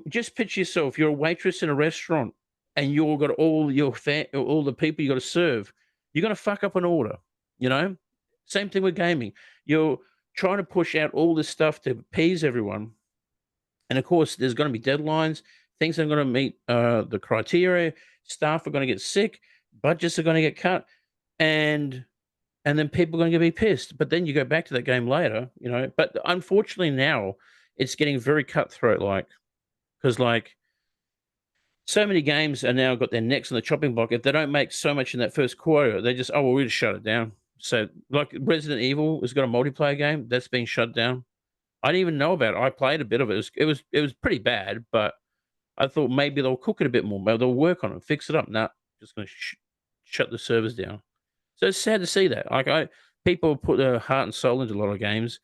just picture yourself, you're a waitress in a restaurant and you've got all the people you got to serve. You're going to fuck up an order, you know? Same thing with gaming. You're trying to push out all this stuff to appease everyone. And of course, there's going to be deadlines. Things are going to meet the criteria. Staff are going to get sick. Budgets are going to get cut. And then people are going to be pissed. But then you go back to that game later, But unfortunately now, it's getting very cutthroat like. because like so many games are now got their necks on the chopping block. If they don't make so much in that first quarter, they just, oh well, we just shut it down. So like Resident Evil has got a multiplayer game that's been shut down. I didn't even know about it. I played a bit of it. It was pretty bad, but I thought maybe they'll cook it a bit more. Maybe they'll work on it, fix it up. Nah, just gonna shut the servers down. So it's sad to see that. Like people put their heart and soul into a lot of games,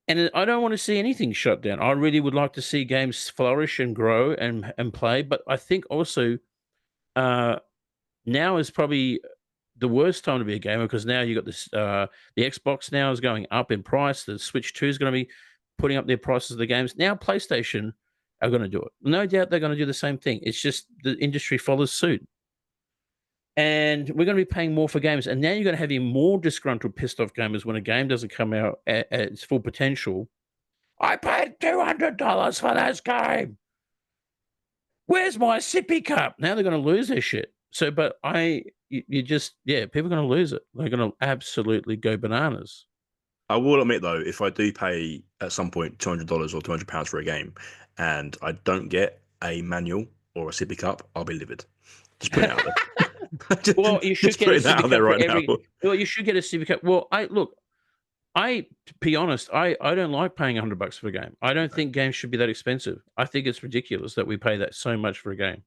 and I don't want to see anything shut down. I really would like to see games flourish and grow and play. But I think also uh, now is probably the worst time to be a gamer because now you got this. The Xbox now is going up in price. The Switch 2 is going to be putting up their prices of the games. Now PlayStation are going to do it. No doubt they're going to do the same thing. It's just the industry follows suit. And we're going to be paying more for games. And now you're going to have even more disgruntled, pissed off gamers when a game doesn't come out at its full potential. I paid $200 for this game. Where's my sippy cup? Now they're going to lose their shit. So, but you just, yeah, people are going to lose it. They're going to absolutely go bananas. I will admit though, if I do pay at some point $200 or £200 for a game, and I don't get a manual or a sippy cup, I'll be livid. Just put it out there. Well, you should Just get a put that sippy out cup there for right every. now. Well, you should get a sippy cup. Well, to be honest, I don't like paying $100 for a game. I don't think games should be that expensive. I think it's ridiculous that we pay that so much for a game.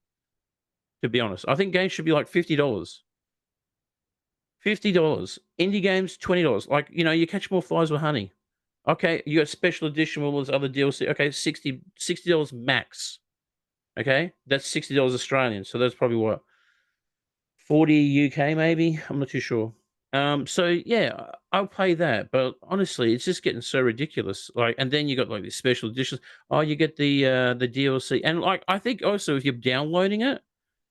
To be honest, I think games should be like $50. $50. Indie games, $20. Like, you catch more flies with honey. Okay, you got special edition, all those other DLC. Okay, $60 max. Okay, that's $60 Australian. So that's probably what 40 UK maybe. I'm not too sure. So yeah, I'll pay that. But honestly, it's just getting so ridiculous. Like, and then you got like these special editions. Oh, you get the DLC, and like I think also if you're downloading it,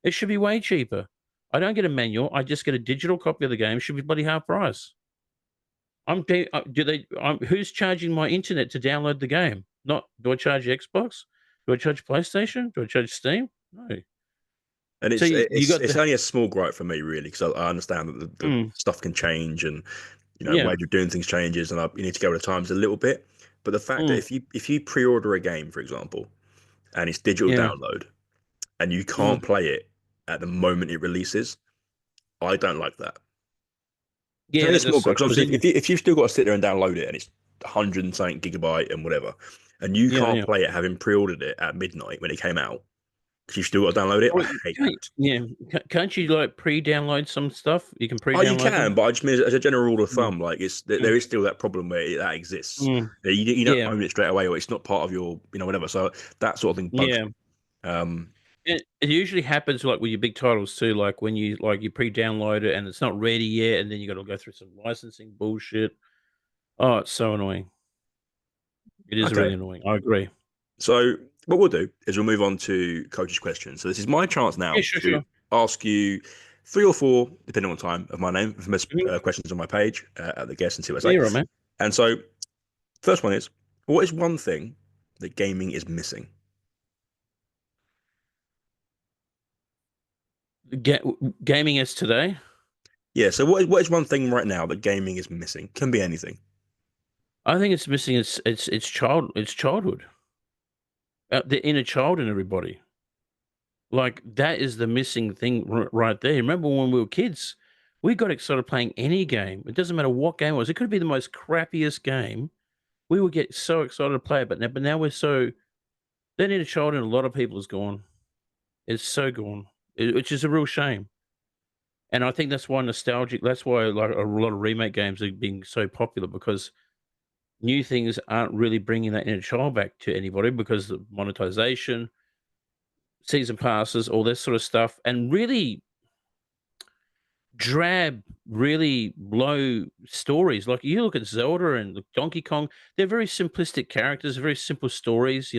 it should be way cheaper. I don't get a manual. I just get a digital copy of the game. It should be bloody half price. Who's charging my internet to download the game? Not do I charge Xbox? Do I charge PlayStation? Do I charge Steam? No. And So you got it's the only a small gripe for me, really, because I understand that the mm, stuff can change, and yeah, way you're doing things changes, and you need to go with the times a little bit. But the fact that mm, if you pre-order a game, for example, and it's digital yeah, download, and you mm, can't play it at the moment it releases, I don't like that. It's yeah. only a That does small gripe suck because because obviously then if you've still got to sit there and download it, and it's 100 and something gigabyte and whatever, and you yeah, can't yeah. play it having pre-ordered it at midnight when it came out because you've still got to download it, Well, I hate that. yeah. Can't you like pre-download some stuff? You can Oh, you pre-download can, them. but I just mean as a general rule of Mm, thumb, like mm, there is still that problem where that exists. mm, You don't yeah, own it straight away, or it's not part of your, whatever. So that sort of thing bugs yeah. me. It usually happens like with your big titles too, like when you pre-download it and it's not ready yet, and then you got to go through some licensing bullshit. Oh, it's so annoying. It is Okay, really annoying. I agree. so what we'll do is we'll move on to coach's questions. So this is my chance Yeah, now sure, to sure. ask you three or four, depending on time of my name, famous Mhm. questions on my page at the guest and see what Yeah, I you're right, say. man. And so first one is, what is one thing that gaming is missing? Gaming is today. Yeah. So what is one thing right now that gaming is missing? Can be anything. I think it's missing its childhood, the inner child in everybody. Like that is the missing thing right there. Remember when we were kids, we got excited playing any game. It doesn't matter what game it was. It could be the most crappiest game. We would get so excited to play it. But now we're so that inner child in a lot of people is gone. It's so gone, which is a real shame. And I think that's why nostalgic. That's why like a lot of remake games are being so popular because new things aren't really bringing that inner child back to anybody because of monetization, season passes, all this sort of stuff, and really drab, really low stories. Like you look at Zelda and Donkey Kong, they're very simplistic characters, very simple stories,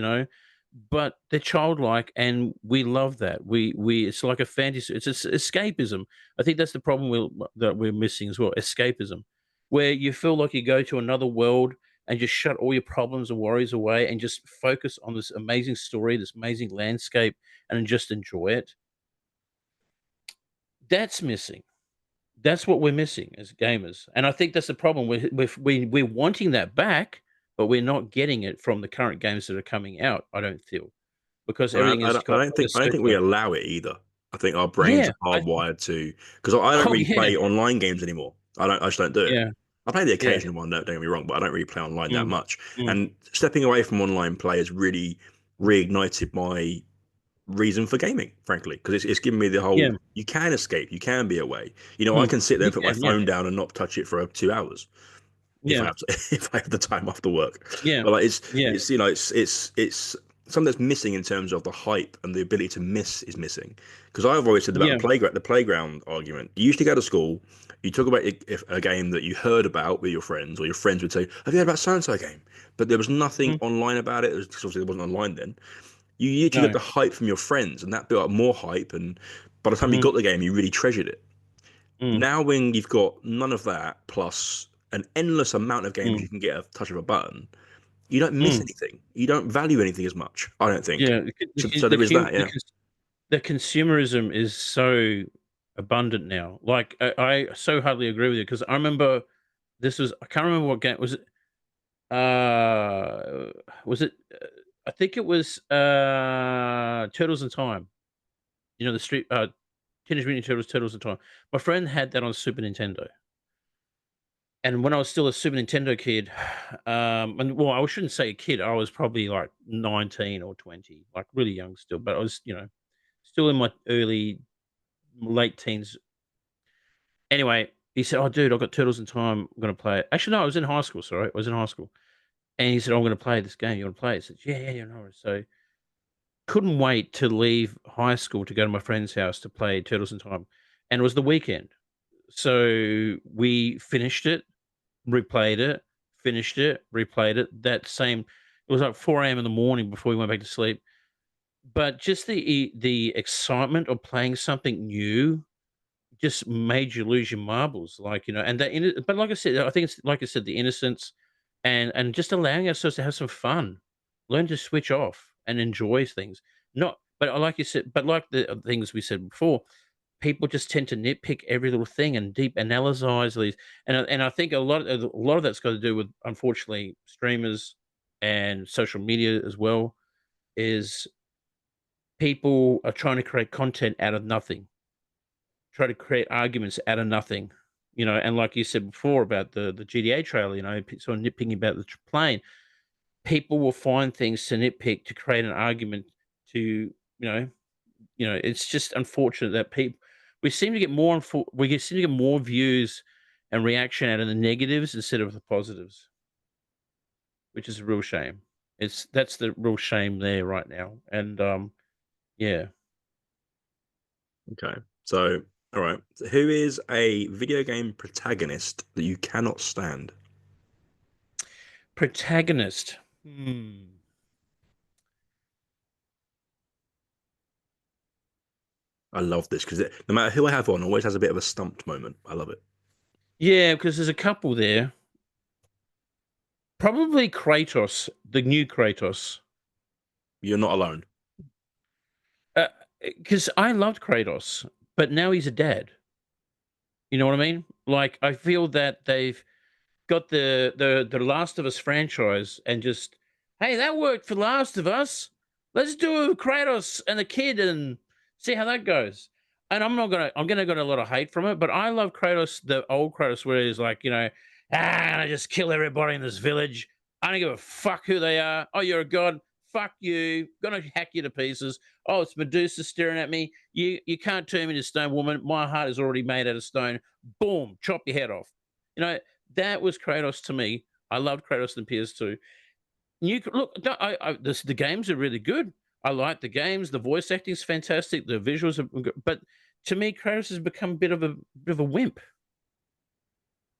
but they're childlike, and we love that. We it's like a fantasy. It's escapism. I think that's the problem that we're missing as well. Escapism, where you feel like you go to another world and just shut all your problems and worries away and just focus on this amazing story, this amazing landscape, and just enjoy it. That's missing. That's what we're missing as gamers, and I think that's the problem. We're wanting that back, but we're not getting it from the current games that are coming out, I don't feel. because And everything has got a I don't think we circular. allow it either. I think our brains Yeah. are hardwired to, because I don't Oh really yeah. play online games anymore. I just don't do it. Yeah. I play the Yeah. occasional one, don't get me wrong, but I don't really play online that Mm, much. mm, And stepping away from online play has really reignited my reason for gaming, frankly, because it's given me the yeah. whole you can escape, you can be away. I Mm. can sit there You and put my can. Yeah. phone down and not touch it for 2 hours if I Yeah. have to, if I have the time after work. Yeah. But like Yeah. it's something that's missing in terms of the hype and the ability to miss is missing. Because I've always said about Yeah. the playground argument. You used to go to school, you talk about if a game that you heard about with your friends, or your friends would say, "Have you heard about so and so game?" But there was nothing Mm. online about it. Because obviously it wasn't online then. You literally got No. the hype from your friends, and that built up more hype. And by the time you Mm. got the game, you really treasured it. Mm. Now, when you've got none of that, plus an endless amount of games Mm. you can get at the touch of a button, you don't miss Mm. anything. You don't value anything as much. I don't think. Yeah. So there is that. Yeah. The consumerism is so abundant now. Like I so hardly agree with you because I remember this was I can't remember what game was it. Was it? I think it was Turtles in Time. You know the street Teenage Mutant Ninja Turtles, Turtles in Time. My friend had that on Super Nintendo. And when I was still a Super Nintendo kid, and well, I shouldn't say a kid. I was probably like 19 or 20, like really young still. But I was, still in my late teens. Anyway, he said, "Oh, dude, I got Turtles in Time. I'm gonna play it." Actually, no, I was in high school. Sorry, I was in high school, and he said, "I'm gonna play this game. You want to play it?" I said, "Yeah, yeah, yeah, no worries." So couldn't wait to leave high school to go to my friend's house to play Turtles in Time, and it was the weekend. So we finished it, replayed it, finished it, replayed it. That same, it was like 4 a.m. in the morning before we went back to sleep. But just the excitement of playing something new just made you lose your marbles, like, and but like I said, I think it's like I said, the innocence and just allowing ourselves to have some fun, learn to switch off and enjoy things. Not, but like you said, but like the things we said before, people just tend to nitpick every little thing and deep analyze these, and I think a lot of that's got to do with unfortunately streamers and social media as well. Is people are trying to create content out of nothing, try to create arguments out of nothing, and like you said before about the GTA trailer, sort of nitpicking about the plane, people will find things to nitpick to create an argument to, it's just unfortunate that people we seem to get more views and reaction out of the negatives instead of the positives, which is a real shame. That's the real shame there right now, and yeah. Okay. So, all right. So who is a video game protagonist that you cannot stand? Protagonist. Hmm. I love this because no matter who I have on, always has a bit of a stumped moment. I love it. Yeah, because there's a couple there. Probably Kratos, the new Kratos. You're not alone. Because I loved Kratos, but now he's a dad. You know what I mean? Like, I feel that they've got the Last of Us franchise and just, "Hey, that worked for Last of Us. Let's do Kratos and the kid and see how that goes." And I'm gonna get a lot of hate from it, but I love Kratos, the old Kratos, where he's like, I just kill everybody in this village. I don't give a fuck who they are. Oh, you're a god. Fuck you. Gonna hack you to pieces. Oh, it's Medusa staring at me. You can't turn me to stone, woman. My heart is already made out of stone. Boom, chop your head off. You know, that was Kratos to me. I loved Kratos in PS2. Look, the games are really good. I like the games. The voice acting is fantastic. The visuals are good. But to me, Kratos has become a bit of a wimp.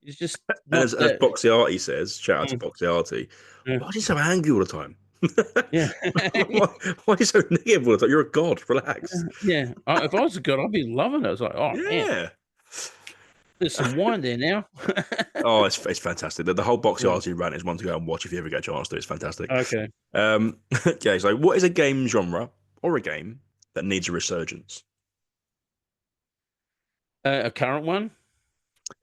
He's just And not as that. Boxiarty says, shout out to Mm, Boxiarty, yeah. why are you so angry all the time? Yeah. why, why are you so negative all the time? You're a god. Relax. Yeah. If I was a god, I'd be loving it. I was like, oh man, Yeah. there's some wine there now. Oh, it's fantastic. The whole Yeah. Boxiarty rant is one to go and watch if you ever get a chance to. It's fantastic. Okay. Okay, so what is a game genre or a game that needs a resurgence? A current one?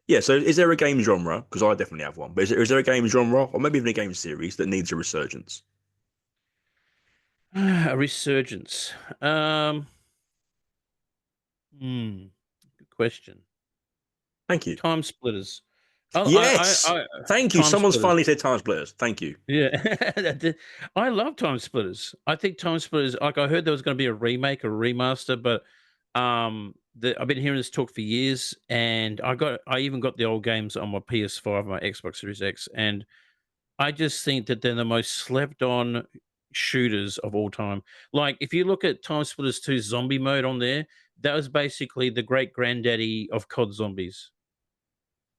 Yeah, so is there a game genre? Because I definitely have one, but is there a game genre or maybe even a game series that needs a resurgence? A resurgence. Good question. Thank you. Time splitters. Yes. Thank you. Time Someone's splitters. finally said time splitters. Thank you. Yeah, I love time splitters. I think time splitters. Like I heard there was going to be a remake or a remaster, but I've been hearing this talk for years, and I even got the old games on my PS5, my Xbox Series X, and I just think that they're the most slept on shooters of all time. Like if you look at Time Splitters 2 zombie mode on there, that was basically the great granddaddy of COD zombies.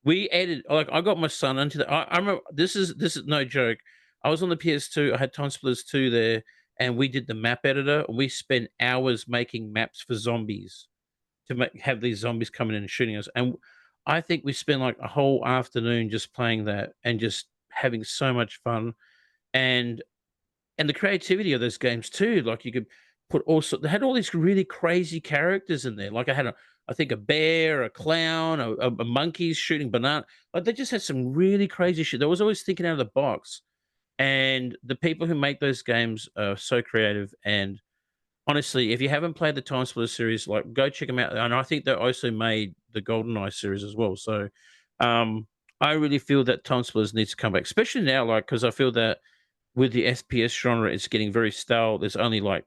We added like I got my son into the I remember this is no joke. I was on the PS2, I had Time Splitters 2 there, and we did the map editor, and we spent hours making maps for zombies to have these zombies coming in and shooting us. And I think we spent like a whole afternoon just playing that and just having so much fun. And the creativity of those games too. Like you could put they had all these really crazy characters in there. Like I think a bear, a clown, a monkey shooting banana. Like they just had some really crazy shit. They was always thinking out of the box. And the people who make those games are so creative. And honestly, if you haven't played the Time Splitter series, like go check them out. And I think they also made the GoldenEye series as well. So um I really feel that Time Splitters needs to come back, especially now, like because I feel that with the FPS genre, it's getting very stale. There's only like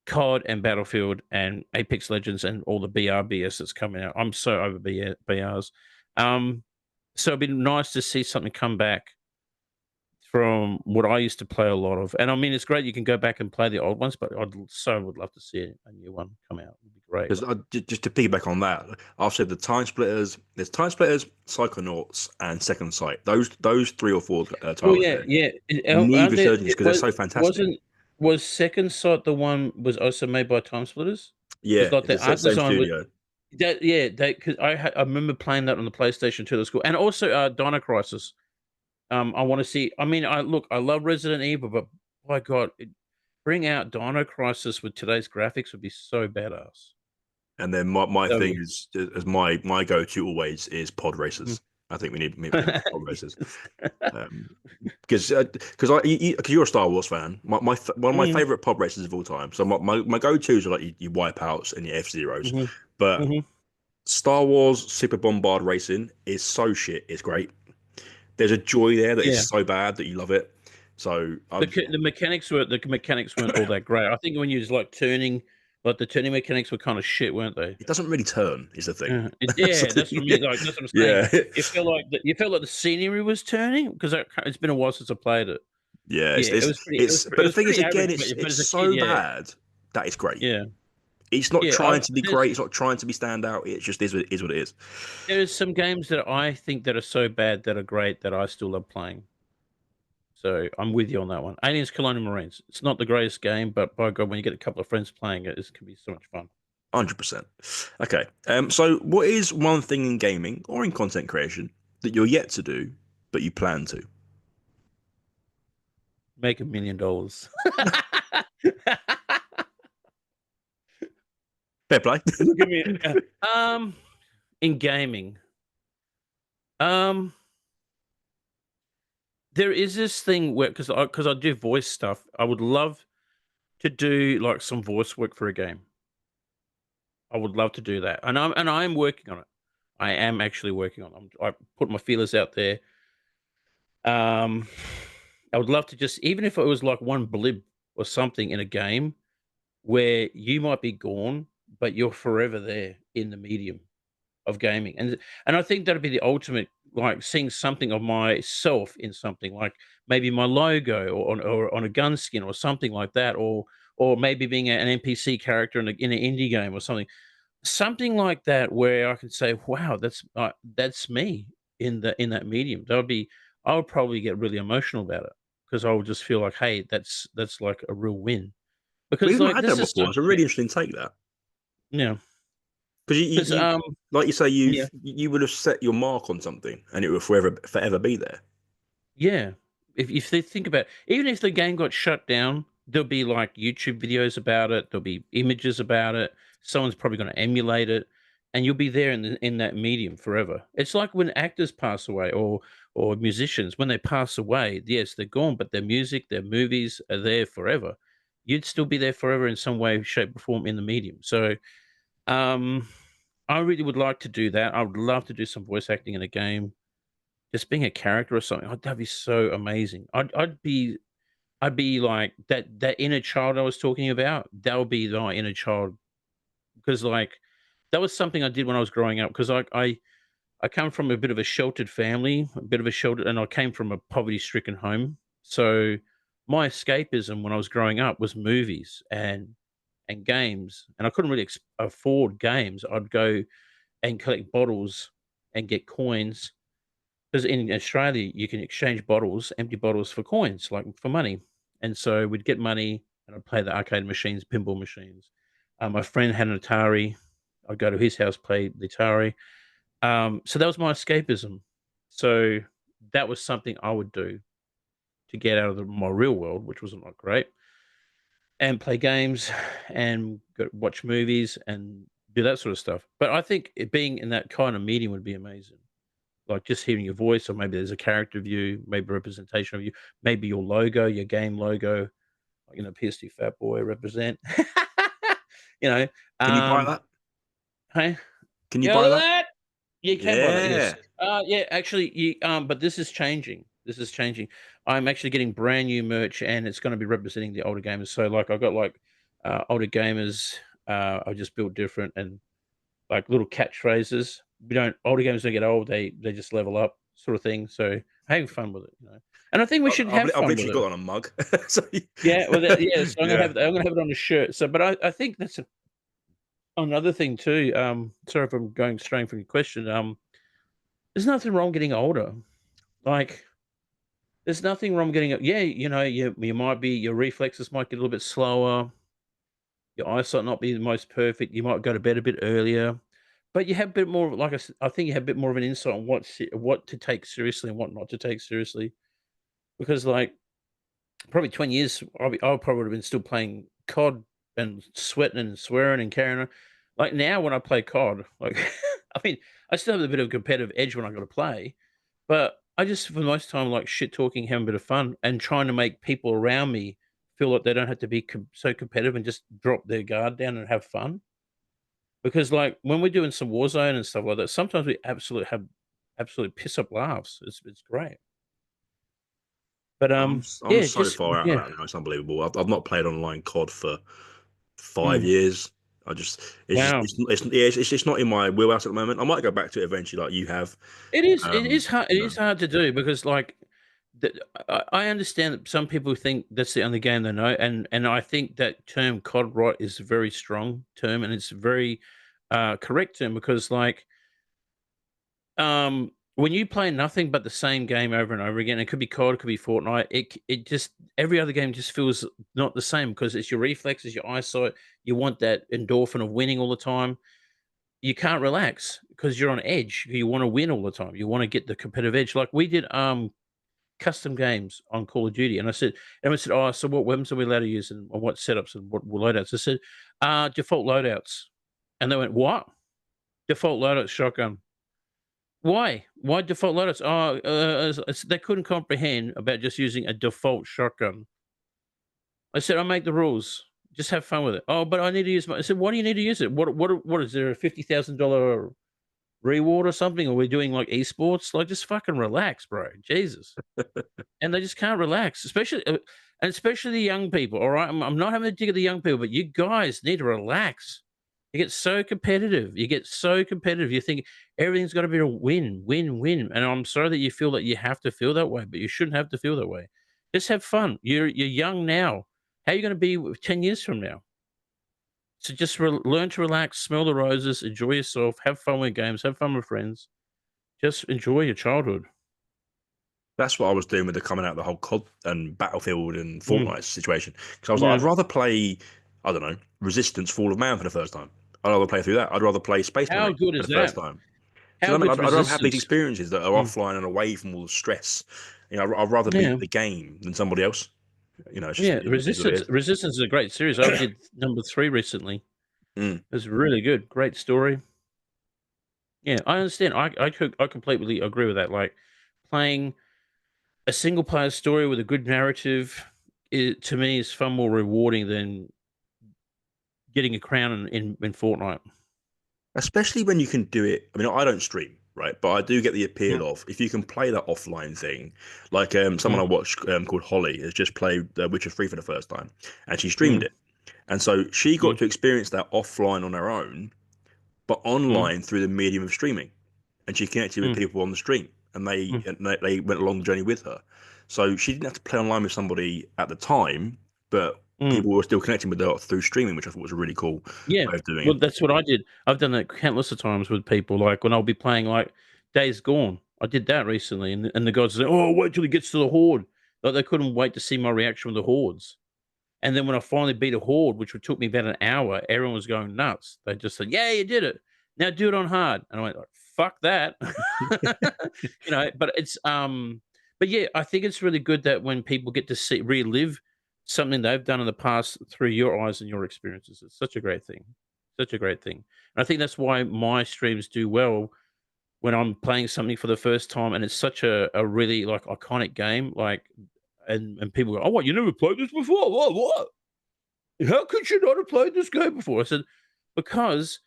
COD and Battlefield and Apex Legends and all the BRBS that's coming out. I'm so over BRs. So it'd be nice to see something come back from what I used to play a lot of. And I mean, it's great you can go back and play the old ones, but would love to see a new one come out. It'd be great. Because just to piggyback on that, I've said the time splitters. There's time splitters, Psychonauts, and Second Sight. Those three or four Oh titles yeah, there yeah. need Aren't there, resurgence because they're so fantastic. was Second Sight the one was also made by Time Splitters? Because Yeah, like it's the the art same design was studio. that yeah, they because I remember playing that on the PlayStation 2. That's cool. And also Dino Crisis. I want to see. I mean, I love Resident Evil, but by God, bring out Dino Crisis with today's graphics would be so badass. And then my So thing is as my go to always is pod mhm. racers. I think we need pod racers. Because you're a Star Wars fan. One of my Mhm, favorite pod racers of all time. So my go tos are like your Wipeouts and your F Zeros, mhm, but mhm. Star Wars Super Bombard Racing is so shit. It's great. There's a joy there that is Yeah. so bad that you love it. So The mechanics weren't all that great. I think when you was like turning, like the turning mechanics were kind of shit, weren't they? it doesn't really turn. Is the thing. That's Yeah, the that's what I thing. mean. Like that's what I'm saying. Yeah, You felt like the scenery was turning because it's been a while since I played it. yeah. Yeah, But it the was thing is, pretty average, again, but it's as a kid, so yeah, bad that it's great. yeah, It's not yeah. trying to be great. It's not trying to be stand out. It just is what it is. There's some games that I think that are so bad that are great that I still love playing. So I'm with you on that one. Aliens Colonial Marines. It's not the greatest game, but by God, when you get a couple of friends playing it, it can be so much fun. 100%. Okay. So what is one thing in gaming or in content creation that you're yet to do, but you plan to? Make $1 million. Fair play. Look at me. In gaming, um, there is this thing where because I do voice stuff, I would love to do like some voice work for a game. I would love to do that, and I'm working on it. I am actually working on it. I put my feelers out there. Um, I would love to just even if it was like one blip or something in a game where you might be gone, but you're forever there in the medium of gaming, and I think that'd be the ultimate, like seeing something of myself in something, like maybe my logo or on a gun skin or something like that, or maybe being an NPC character in an indie game or something like that, where I can say, "Wow, that's me in that medium." I would probably get really emotional about it because I would just feel like, "Hey, that's like a real win." Because We've not like had this that is before. It's a really interesting take that yeah, because because like you say, yeah. you would have set your mark on something and it will forever be there. Yeah. If they think about even if the game got shut down, there'll be, like, YouTube videos about it, there'll be images about it, someone's probably gonna emulate it, and you'll be there in that medium forever. It's like when actors pass away or musicians, when they pass away, yes, they're gone, but their music, their movies are there forever. you'd still be there forever in some way, shape, or form in the medium. So, um, I really would like to do that. I would love to do some voice acting in a game, just being a character or something. That'd be so amazing. I'd be like that inner child I was talking about. That would be my inner child because like that was something I did when I was growing up. Because I come from a bit of a sheltered family, a bit of a sheltered, and I came from a poverty-stricken home. So my escapism when I was growing up was movies and games, and I couldn't really afford games. I'd go and collect bottles and get coins because in Australia you can exchange bottles, empty bottles for coins, like for money. And so we'd get money and I'd play the arcade machines, pinball machines. My friend had an Atari. I'd go to his house, play the Atari. So that was my escapism. So that was something I would do to get out of my real world, which wasn't like great, and play games and go watch movies and do that sort of stuff. But I think being in that kind of medium would be amazing. Like just hearing your voice, or maybe there's a character of you, maybe a representation of you, maybe your logo, your game logo, like, PS2 Fatboy represent. you know, Can you buy um, that? hey, Can you you buy know that? that? You can buy that, yes. Yeah. Yeah, actually, but this is changing. This is changing. I'm actually getting brand new merch, and it's going to be representing the older gamers. So, like, I got like older gamers. I just built different and like little catchphrases. We don't older gamers don't get old. They just level up, sort of thing. So, having fun with it. And I think we should have I've fun with literally it. got on a mug. So, Yeah, well, yeah. So yeah. I'm gonna have it on a shirt. So, but I think that's another thing too. Sorry if I'm going straying from your question. There's nothing wrong getting older. Like, there's nothing wrong getting it. Yeah, you might be your reflexes might get a little bit slower, your eyesight not be the most perfect. You might go to bed a bit earlier, but you have a bit more. Like I think you have a bit more of an insight on what to take seriously and what not to take seriously. Because like probably 20 years, I probably would have been still playing COD and sweating and swearing and carrying on. Like now, when I play COD, like I mean, I still have a bit of a competitive edge when I got to play, but I just, for the most time, like shit talking, having a bit of fun, and trying to make people around me feel like they don't have to be so competitive and just drop their guard down and have fun. Because like when we're doing some Warzone and stuff like that, sometimes we absolutely piss up laughs. It's great. But I'm yeah, so just far out of yeah, that now. It's unbelievable. I've not played online COD for 5 mm, years. I just wow. it's just not in my wheelhouse at the moment. I might go back to it eventually, like you have. It is hard. It You know, is hard to do because like I understand that some people think that's the only game they know, and I think that term "cod rot" is a very strong term, and it's a very correct term because like when you play nothing but the same game over and over again, it could be COD, it could be Fortnite. It just every other game just feels not the same because it's your reflexes, your eyesight. You want that endorphin of winning all the time. You can't relax because you're on edge. You want to win all the time. You want to get the competitive edge. Like we did custom games on Call of Duty, and I said, "Oh, so what weapons are we allowed to use and what setups and what loadouts?" I said, default loadouts," and they went, "What? Default loadout shotgun? Why? Why default loadouts?" Oh, they couldn't comprehend about just using a default shotgun. I said, "I'll make the rules. Just have fun with it." Oh, but I need to use my. I said, "Why do you need to use it? What is there a $50,000 reward or something? Or we're doing like esports? Like, just fucking relax, bro. Jesus." And they just can't relax, especially the young people. All right, I'm not having a dig at the young people, but you guys need to relax. You get so competitive. You get so competitive. You think everything's got to be a win, win, win. And I'm sorry that you feel that you have to feel that way, but you shouldn't have to feel that way. Just have fun. You're young now. How are you going to be 10 years from now? So just learn to relax, smell the roses, enjoy yourself, have fun with games, have fun with friends. Just enjoy your childhood. that's what I was doing with the coming out of the whole COD and Battlefield and Mm, Fortnite situation. Because I was like, I'd yeah. rather play, I don't know, Resistance Fall of Man for the first time. I'd rather play through that. I'd rather play Space How Marine good for is the first that? time. Do How you know what I good's mean? I'd rather have these resistance? experiences that are Mm, offline and away from all the stress. I'd rather beat yeah, the game than somebody else. It's just yeah. it is what it Resistance is. Resistance is a great series. I did number 3 recently. Mm. It was really good. Great story. Yeah, I understand. I completely agree with that. Like, playing a single player story with a good narrative, to me is far more rewarding than getting a crown in Fortnite. Especially when you can do it. I mean, I don't stream, right? But I do get the Mm, appeal of if you can play that offline thing. Like someone mm, I watched called Holly has just played Witcher 3 for the first time, and she streamed mm, it. And so she got mm, to experience that offline on her own, but mm, online through the medium of streaming. And she connected with mm, people on the stream, and mm, they went along the journey with her. So she didn't have to play online with somebody at the time, but mm. people were still connecting with her through streaming, which I thought was a really cool Yeah. way of doing Well, it. that's what I did. I've done that countless of times with people, like, when I'll be playing, like, Days Gone. I did that recently, and the guys say, "Oh, wait till he gets to the horde." Like, they couldn't wait to see my reaction with the hordes. And then when I finally beat a horde, which would took me about an hour, everyone was going nuts. They just said, "Yeah, you did it. Now do it on hard." And I went, like, "Fuck that." But but yeah, I think it's really good that when people get to see relive something they've done in the past through your eyes and your experiences. It's such a great thing. Such a great thing. And I think that's why my streams do well when I'm playing something for the first time and it's such a really like iconic game, like and people go, "Oh, what, you never played this before? What? How could you not have played this game before?" I said, "Because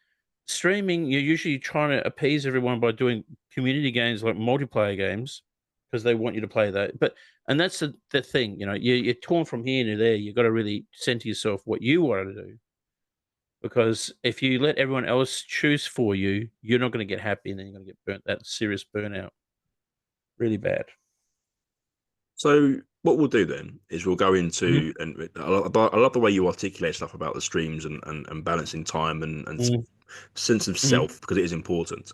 streaming, you're usually trying to appease everyone by doing community games like multiplayer games because they want you to play that. But and that's the thing, you're torn from here to there. You've got to really center yourself what you want to do. Because if you let everyone else choose for you, you're not going to get happy and then you're going to get burnt, that serious burnout. Really bad." So what we'll do then is we'll go Mhm, into and I love the way you articulate stuff about the streams and balancing time and mhm, sense of mhm. self because it is important.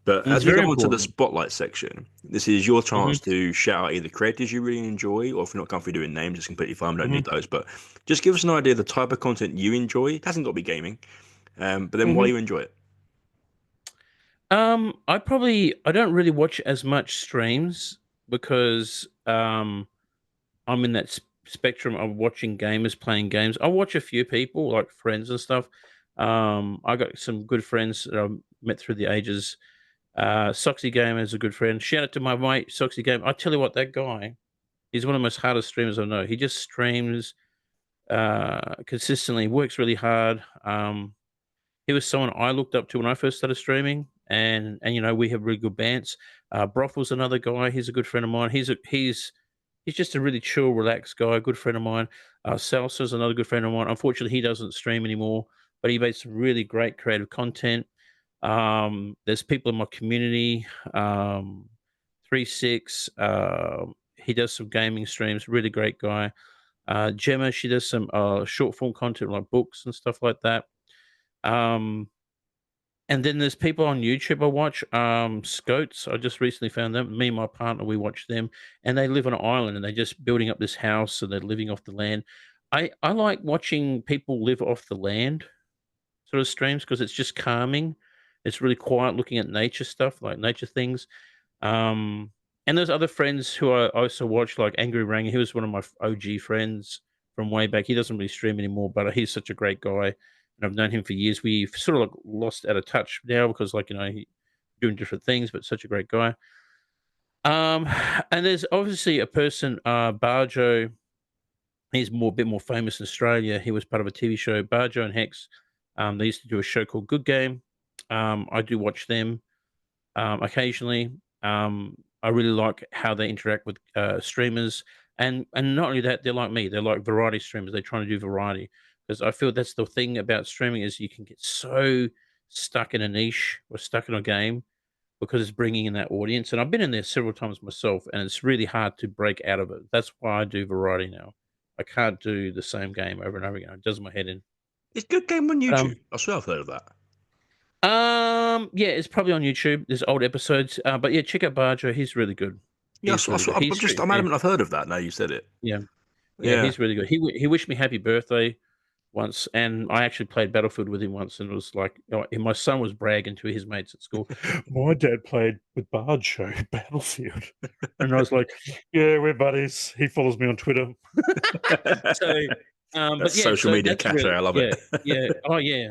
But It's as we very go on to the important. spotlight section, this is your Mhm, chance to shout out either creators you really enjoy, or if you're not comfortable doing names, it's completely fine. We don't mhm, need those. But just give us an idea of the type of content you enjoy. It hasn't got to be gaming, but then why mhm. you enjoy it. I don't really watch as much streams because I'm in that spectrum of watching gamers playing games. I watch a few people, like friends and stuff. I got some good friends that I've met through the ages. Soxy Gamer is a good friend. Shout out to my mate Soxy Gamer. I tell you what, that guy, he's one of the most hardest streamers I know. He just streams consistently, works really hard. He was someone I looked up to when I first started streaming, and we have really good bands. Broffel's another guy. He's a good friend of mine. He's just a really chill, relaxed guy. A good friend of mine. Salsa's another good friend of mine. Unfortunately, he doesn't stream anymore, but he made some really great creative content. There's people in my community. 36. He does some gaming streams. Really great guy. Gemma, she does some short form content like books and stuff like that. Um, and then there's people on YouTube I watch, Scoats, I just recently found them. Me and my partner, we watch them, and they live on an island, and they're just building up this house, and they're living off the land. I like watching people live off the land sort of streams because it's just calming. It's really quiet looking at nature stuff, like nature things. Um, and there's other friends who I also watch, like Angry Ranger. He was one of my OG friends from way back. He doesn't really stream anymore, but he's such a great guy, and I've known him for years. We've sort of like lost out of touch now because, like, he doing different things, but such a great guy. Um, and there's obviously a person, Barjo. He's a bit more famous in Australia. He was part of a TV show, Barjo and Hex. They used to do a show called Good Game. I do watch them occasionally. I really like how they interact with streamers, and not only that, they're like me. They're like variety streamers. They're trying to do variety because I feel that's the thing about streaming is you can get so stuck in a niche or stuck in a game because it's bringing in that audience. And I've been in there several times myself, and it's really hard to break out of it. That's why I do variety now. I can't do the same game over and over again. It does my head in. It's good game on But, YouTube. I swear I've heard of that. yeah, it's probably on YouTube. There's old episodes, but yeah, check out Barjo. He's really good. Yeah, He's really good. I'm Yeah, adamant I've heard of that. Now you said it. yeah, yeah. Yeah. He's really good. He wished me happy birthday once, and I actually played Battlefield with him once, and it was like, and my son was bragging to his mates at school. My dad played with Barjo Battlefield, and I was like, yeah, we're buddies. He follows me on Twitter. So, but That's yeah, social so media that's cafe. really I love it. yeah, yeah, oh yeah,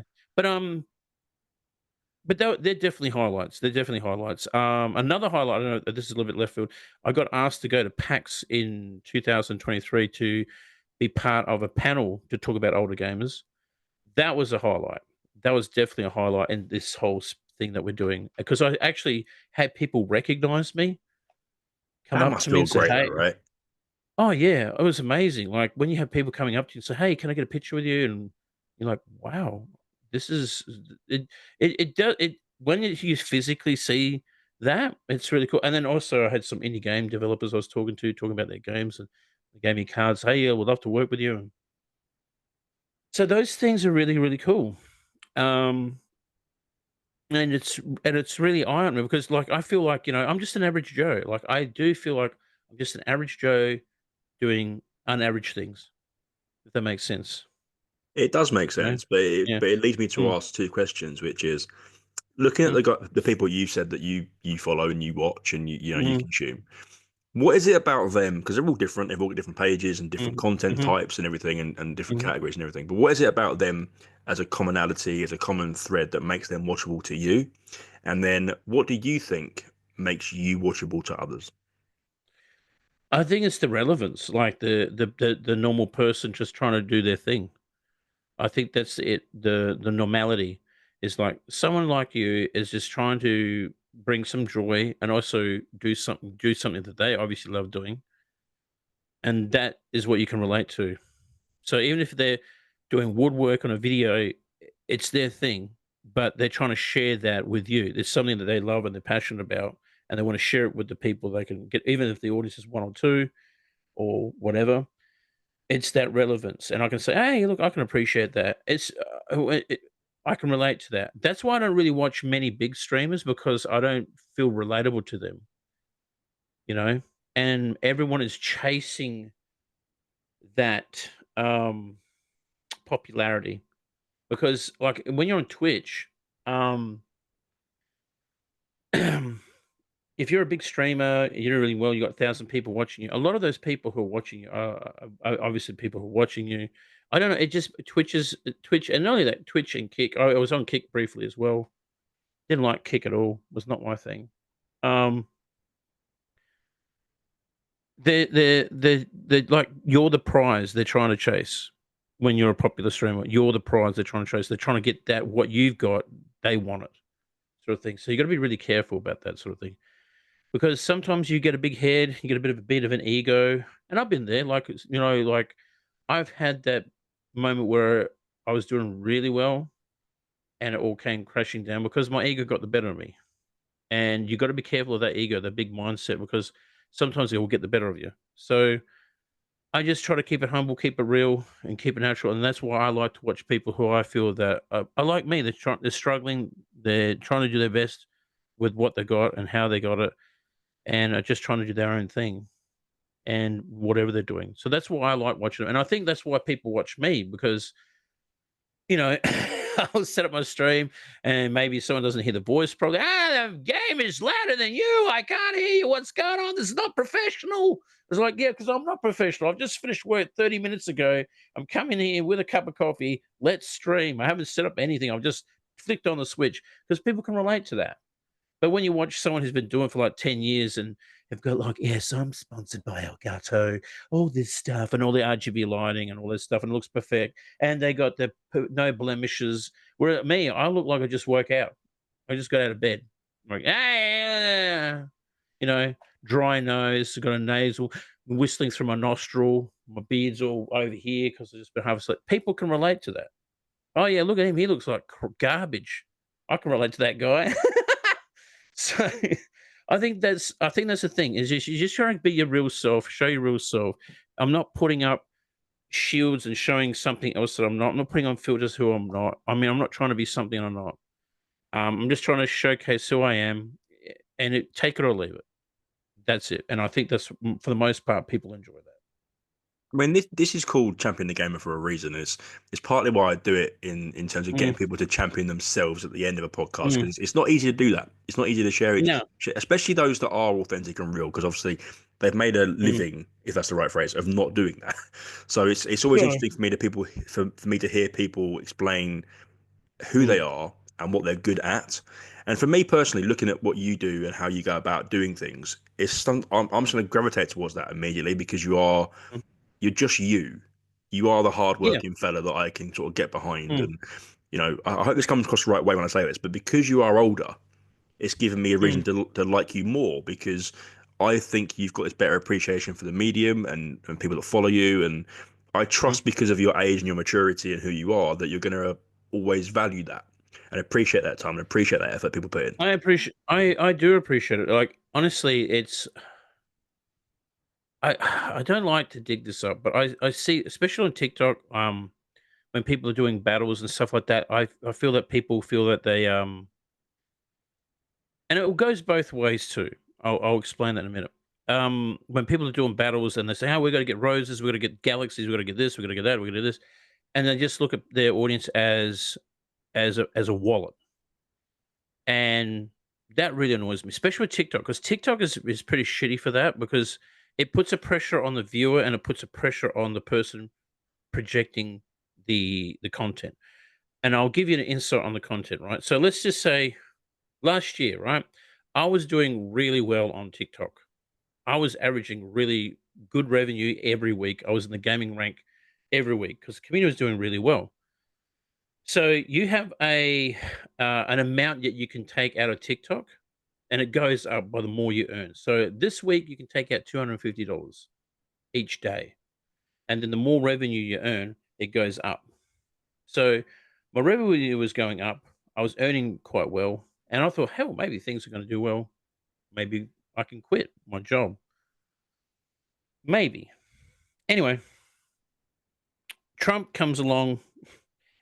but they're definitely highlights. They're definitely highlights. Another highlight, I don't know, this is a little bit left field. I got asked to go to PAX in 2023 to be part of a panel to talk about older gamers. That was a highlight. That was definitely a highlight in this whole thing that we're doing, because I actually had people recognize me, come That up must to me feel and say, great, though, "Hey." right? Oh, yeah, it was amazing. Like, when you have people coming up to you and say, "Hey, can I get a picture with you?" And you're like, "Wow, this is it." It does it when you physically see that, it's really cool. And then also, I had some indie game developers I was talking to, talking about their games, and they gave me cards. "Hey, yeah, we'd love to work with you." And so those things are really, really cool. Um, and it's really eye on me because, like, I feel like, I'm just an average Joe. Like, I do feel like I'm just an average Joe doing unaverage things, if that makes sense. It does make You know? sense, but Yeah. it leads me to Mm, ask two questions, which is looking at mm, the people you said that you follow and you watch and you mhm, consume. What is it about them? Because they're all different. They've all got different pages and different mhm, content mhm, types and everything, and different mhm. categories and everything. But what is it about them as a commonality, as a common thread that makes them watchable to you? And then what do you think makes you watchable to others? I think it's the relevance, like the normal person just trying to do their thing. I think that's it. The normality is like someone like you is just trying to bring some joy and also do something that they obviously love doing, and that is what you can relate to. So even if they're doing woodwork on a video, it's their thing, but they're trying to share that with you. There's something that they love and they're passionate about, and they want to share it with the people they can get, even if the audience is one or two or whatever. It's that relevance, and I can say, "Hey, look, I can appreciate that." I can relate to that. That's why I don't really watch many big streamers, because I don't feel relatable to them, you know. And everyone is chasing that popularity. Because, like, when you're on Twitch, um, if you're a big streamer, you're doing really well, you got 1,000 people watching you. A lot of those people who are watching you are obviously people who are watching you. I don't know. It just Twitch, and not only that, Twitch and Kick. I was on Kick briefly as well. Didn't like Kick at all. Was not my thing. Um, the like, you're the prize they're trying to chase when you're a popular streamer. You're the prize they're trying to chase. They're trying to get that what you've got. They want it, sort of thing. So you got to be really careful about that sort of thing, because sometimes you get a big head, you get a bit of an ego, and I've been there. Like, like, I've had that moment where I was doing really well, and it all came crashing down because my ego got the better of me. And you got to be careful of that ego, that big mindset, because sometimes it will get the better of you. So I just try to keep it humble, keep it real, and keep it natural. And that's why I like to watch people who I feel that are like me. They're struggling. They're trying to do their best with what they got and how they got it, and are just trying to do their own thing and whatever they're doing. So that's why I like watching them. And I think that's why people watch me, because, I'll set up my stream and maybe someone doesn't hear the voice properly. The game is louder than you. I can't hear you. What's going on? This is not professional. It's like, yeah, because I'm not professional. I've just finished work 30 minutes ago. I'm coming here with a cup of coffee. Let's stream. I haven't set up anything. I've just flicked on the switch, because people can relate to that. But when you watch someone who's been doing it for like 10 years and have got like, yes, I'm sponsored by Elgato, all this stuff, and all the RGB lighting and all this stuff, and it looks perfect. And they got the no blemishes. Where me, I look like I just woke out. I just got out of bed. Like, hey, dry nose, got a nasal, whistling through my nostril. My beard's all over here because I've just been having sleep. People can relate to that. Oh, yeah, look at him. He looks like garbage. I can relate to that guy. So I think that's the thing, is just you just try and be your real self, show your real self. I'm not putting up shields and showing something else that I'm not. I'm not putting on filters who I'm not. I mean, I'm not trying to be something I'm not. I'm just trying to showcase who I am, and take it or leave it. That's it. And I think that's, for the most part, people enjoy that. I mean, this is called champion the gamer for a reason. It's partly why I do it in terms of Mm, getting people to champion themselves at the end of a podcast, mm, because it's not easy to do that. It's not easy to share it, no, especially those that are authentic and real, because obviously they've made a mm, living, if that's the right phrase, of not doing that. So it's always sure. interesting for me to hear people explain who they Mm, are and what they're good at. And for me personally, looking at what you do and how you go about doing things, I'm just going to gravitate towards that immediately, because you're just you. You are the Yeah. hardworking fella that I can sort of get behind. Mm, And, I hope this comes across the right way when I say this, but because you are older, it's given me a reason mm, to like you more because I think you've got this better appreciation for the medium and people that follow you. And I mm. trust because of your age and your maturity and who you are that you're going to always value that and appreciate that time and appreciate that effort people put in. I do appreciate it. Like, honestly, it's I don't like to dig this up, but I see, especially on TikTok, when people are doing battles and stuff like that, I feel that people feel that they and it goes both ways too. I'll explain that in a minute. When people are doing battles and they say, "Oh, we're going to get roses, we're going to get galaxies, we're going to get this, we're going to get that, we're going to do this," and they just look at their audience as a wallet, and that really annoys me, especially with TikTok, because TikTok is pretty shitty for that because it puts a pressure on the viewer and it puts a pressure on the person projecting the content. And I'll give you an insight on the content, right? So let's just say last year, right? I was doing really well on TikTok. I was averaging really good revenue every week. I was in the gaming rank every week because the community was doing really well. So you have a an amount that you can take out of TikTok, and it goes up by the more you earn. So this week you can take out $250 each day, and then the more revenue you earn, it goes up. So my revenue was going up. I was earning quite well, and I thought, hell, maybe things are going to do well. Maybe I can quit my job. Maybe. Anyway, Trump comes along.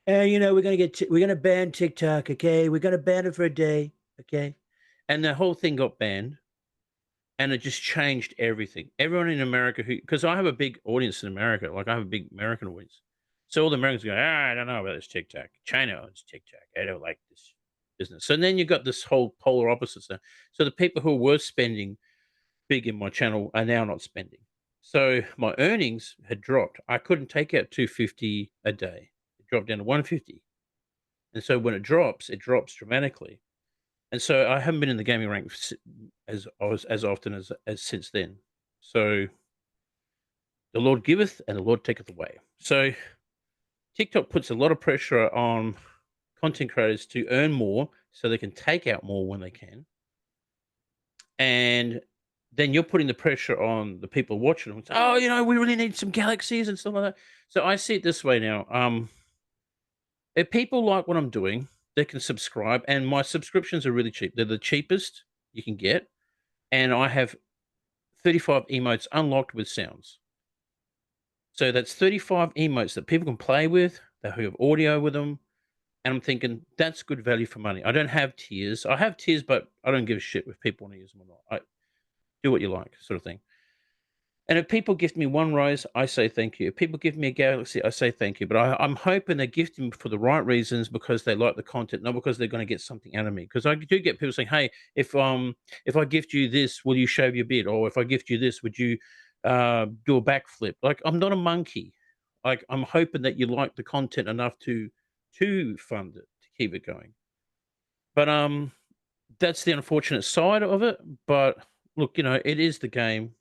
We're going to we're going to ban TikTok. Okay, we're going to ban it for a day. Okay, and the whole thing got banned, and it just changed everything. Everyone in America, who because I have a big audience in America, like I have a big American audience, so all the Americans go, I don't know about this TikTok. China owns TikTok. I don't like this business. So then you got this whole polar opposite stuff. So the people who were spending big in my channel are now not spending. So my earnings had dropped. I couldn't take out 250 a day. It dropped down to 150. And so when it drops dramatically. And so I haven't been in the gaming rank as often as since then. So the Lord giveth and the Lord taketh away. So TikTok puts a lot of pressure on content creators to earn more so they can take out more when they can. And then you're putting the pressure on the people watching them. Oh, we really need some galaxies and stuff like that. So I see it this way now. If people like what I'm doing, they can subscribe, and my subscriptions are really cheap. They're the cheapest you can get, and I have 35 emotes unlocked with sounds. So that's 35 emotes that people can play with. They have audio with them, and I'm thinking that's good value for money. I don't have tiers. I have tiers, but I don't give a shit if people want to use them or not. I do what you like, sort of thing. And if people gift me one rose, I say thank you. If people give me a galaxy, I say thank you. But I'm hoping they gift me for the right reasons because they like the content, not because they're going to get something out of me. Because I do get people saying, "Hey, if I gift you this, will you shave your beard? Or if I gift you this, would you do a backflip?" Like I'm not a monkey. Like I'm hoping that you like the content enough to fund it to keep it going. But that's the unfortunate side of it. But look, it is the game.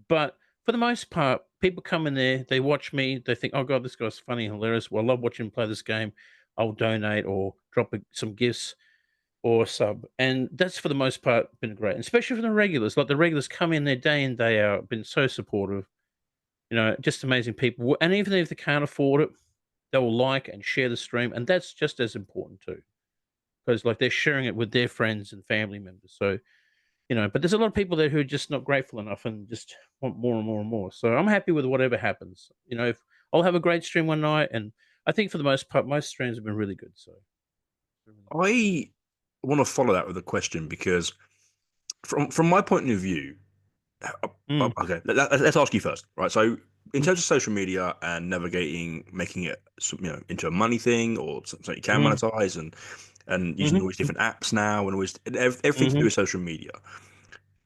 But for the most part, people come in there, they watch me, they think, "Oh god, this guy's funny and hilarious. Well, I love watching him play this game. I'll donate or drop some gifts or sub." And that's for the most part been great, and especially for the regulars. Like the regulars come in there day in, day out, been so supportive. Just amazing people. And even if they can't afford it, they will like and share the stream, and that's just as important too, because like they're sharing it with their friends and family members. So but there's a lot of people there who are just not grateful enough and just want more and more and more. So I'm happy with whatever happens. If I'll have a great stream one night, and I think for the most part, most streams have been really good. So I want to follow that with a question because from my point of view, mm, okay, let's ask you first, right? So, in terms of social media and navigating, making it into a money thing or something you can mm, monetize and using mm-hmm, all these different apps now and always everything to do mm-hmm, with social media.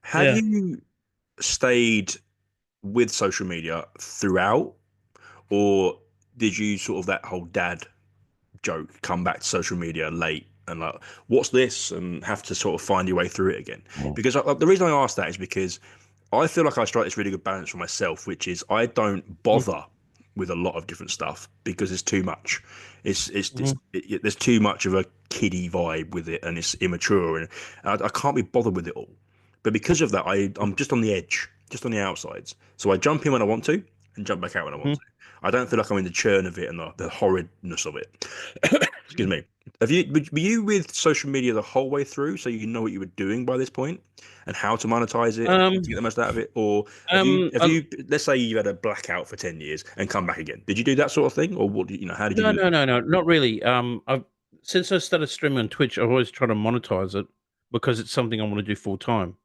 Have yeah. you stayed with social media throughout, or did you sort of that whole dad joke come back to social media late and like what's this and have to sort of find your way through it again? Mm, Because the reason I ask that is because I feel like I strike this really good balance for myself, which is I don't bother with a lot of different stuff because it's too much. Mhm. There's too much of a kiddie vibe with it, and it's immature, and I can't be bothered with it all. But because of that, I'm just on the edge, just on the outsides. So I jump in when I want to, and jump back out when I want Mhm. to. I don't feel like I'm in the churn of it and the horridness of it. Excuse me. Were you with social media the whole way through, so you know what you were doing by this point, and how to monetize it and how to Um, get the most out of it? Or um, have uh, you let's say you had a blackout for 10 years and come back again? Did you do that sort of thing, or how did you no, do no, that? no, no, not really. I've since I started streaming on Twitch, I've always tried to monetize it because it's something I want to do full time,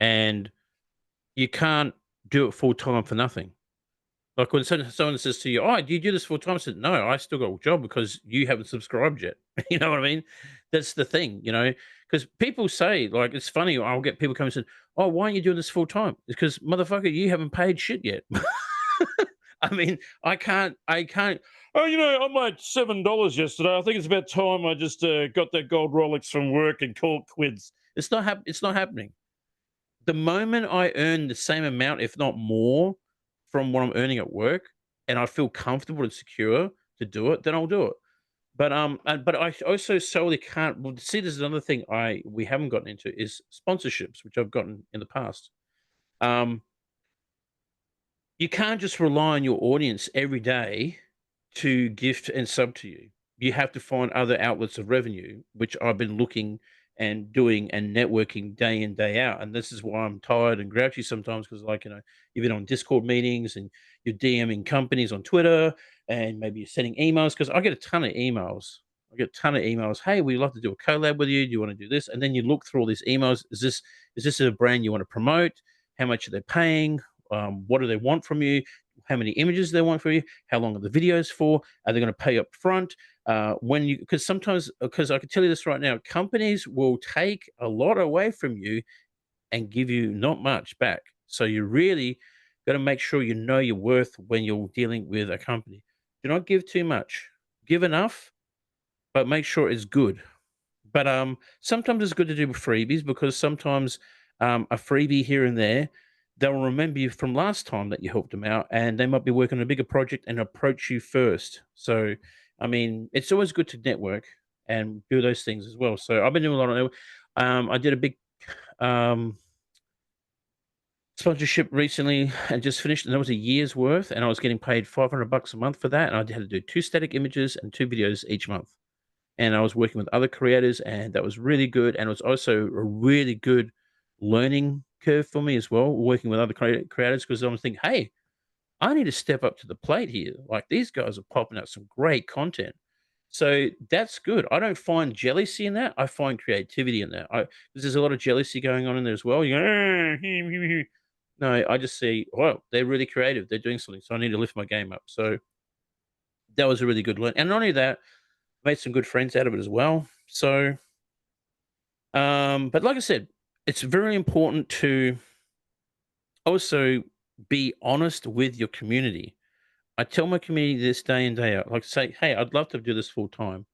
and you can't do it full time for nothing. Like when someone says to you, "Oh, do you do this full time?" I said, "No, I still got a job because you haven't subscribed yet." You know what I mean? That's the thing, because people say, like, it's funny. I'll get people coming and say, "Oh, why aren't you doing this full time?" It's because motherfucker, you haven't paid shit yet. I mean, I can't. Oh, I made $7 yesterday. I think it's about time I just got that gold Rolex from work and call it quits. It's not happening. The moment I earn the same amount, if not more, from what I'm earning at work, and I feel comfortable and secure to do it, then I'll do it. But I also solely can't. Well, see, there's another thing we haven't gotten into is sponsorships, which I've gotten in the past. Um, you can't just rely on your audience every day to gift and sub to you. You have to find other outlets of revenue, which I've been looking and doing and networking day in, day out. And this is why I'm tired and grouchy sometimes because, like, you've been on Discord meetings and you're DMing companies on Twitter and maybe you're sending emails because I get a ton of emails. I get a ton of emails. Hey, we'd love to do a collab with you. Do you want to do this? And then you look through all these emails. Is this a brand you want to promote? How much are they paying? What do they want from you? How many images they want from you? How long are the videos for? Are they going to pay up front? When you because sometimes because I can tell you this right now, companies will take a lot away from you and give you not much back. So you really got to make sure you know your worth when you're dealing with a company. Do not give too much. Give enough, but make sure it's good. But sometimes it's good to do freebies because sometimes a freebie here and there, they'll remember you from last time that you helped them out, and they might be working on a bigger project and approach you first. So, I mean, it's always good to network and do those things as well. So, I've been doing a lot of. I did a big um, sponsorship recently and just finished, and that was a year's worth, and I was getting paid $500 a month for that, and I had to do 2 static images and 2 videos each month and I was working with other creators, and that was really good. And it was also a really good learning curve for me as well, working with other creators because I was thinking, hey, I need to step up to the plate here. Like these guys are popping out some great content. So that's good. I don't find jealousy in that. I find creativity in that. Because there's a lot of jealousy going on in there as well. You go, no, I just see, well, they're really creative. They're doing something. So I need to lift my game up. So that was a really good learn. And not only that, made some good friends out of it as well. So, but like I said, it's very important to also be honest with your community. I tell my community this day in, day out, like say, hey, I'd love to do this full time,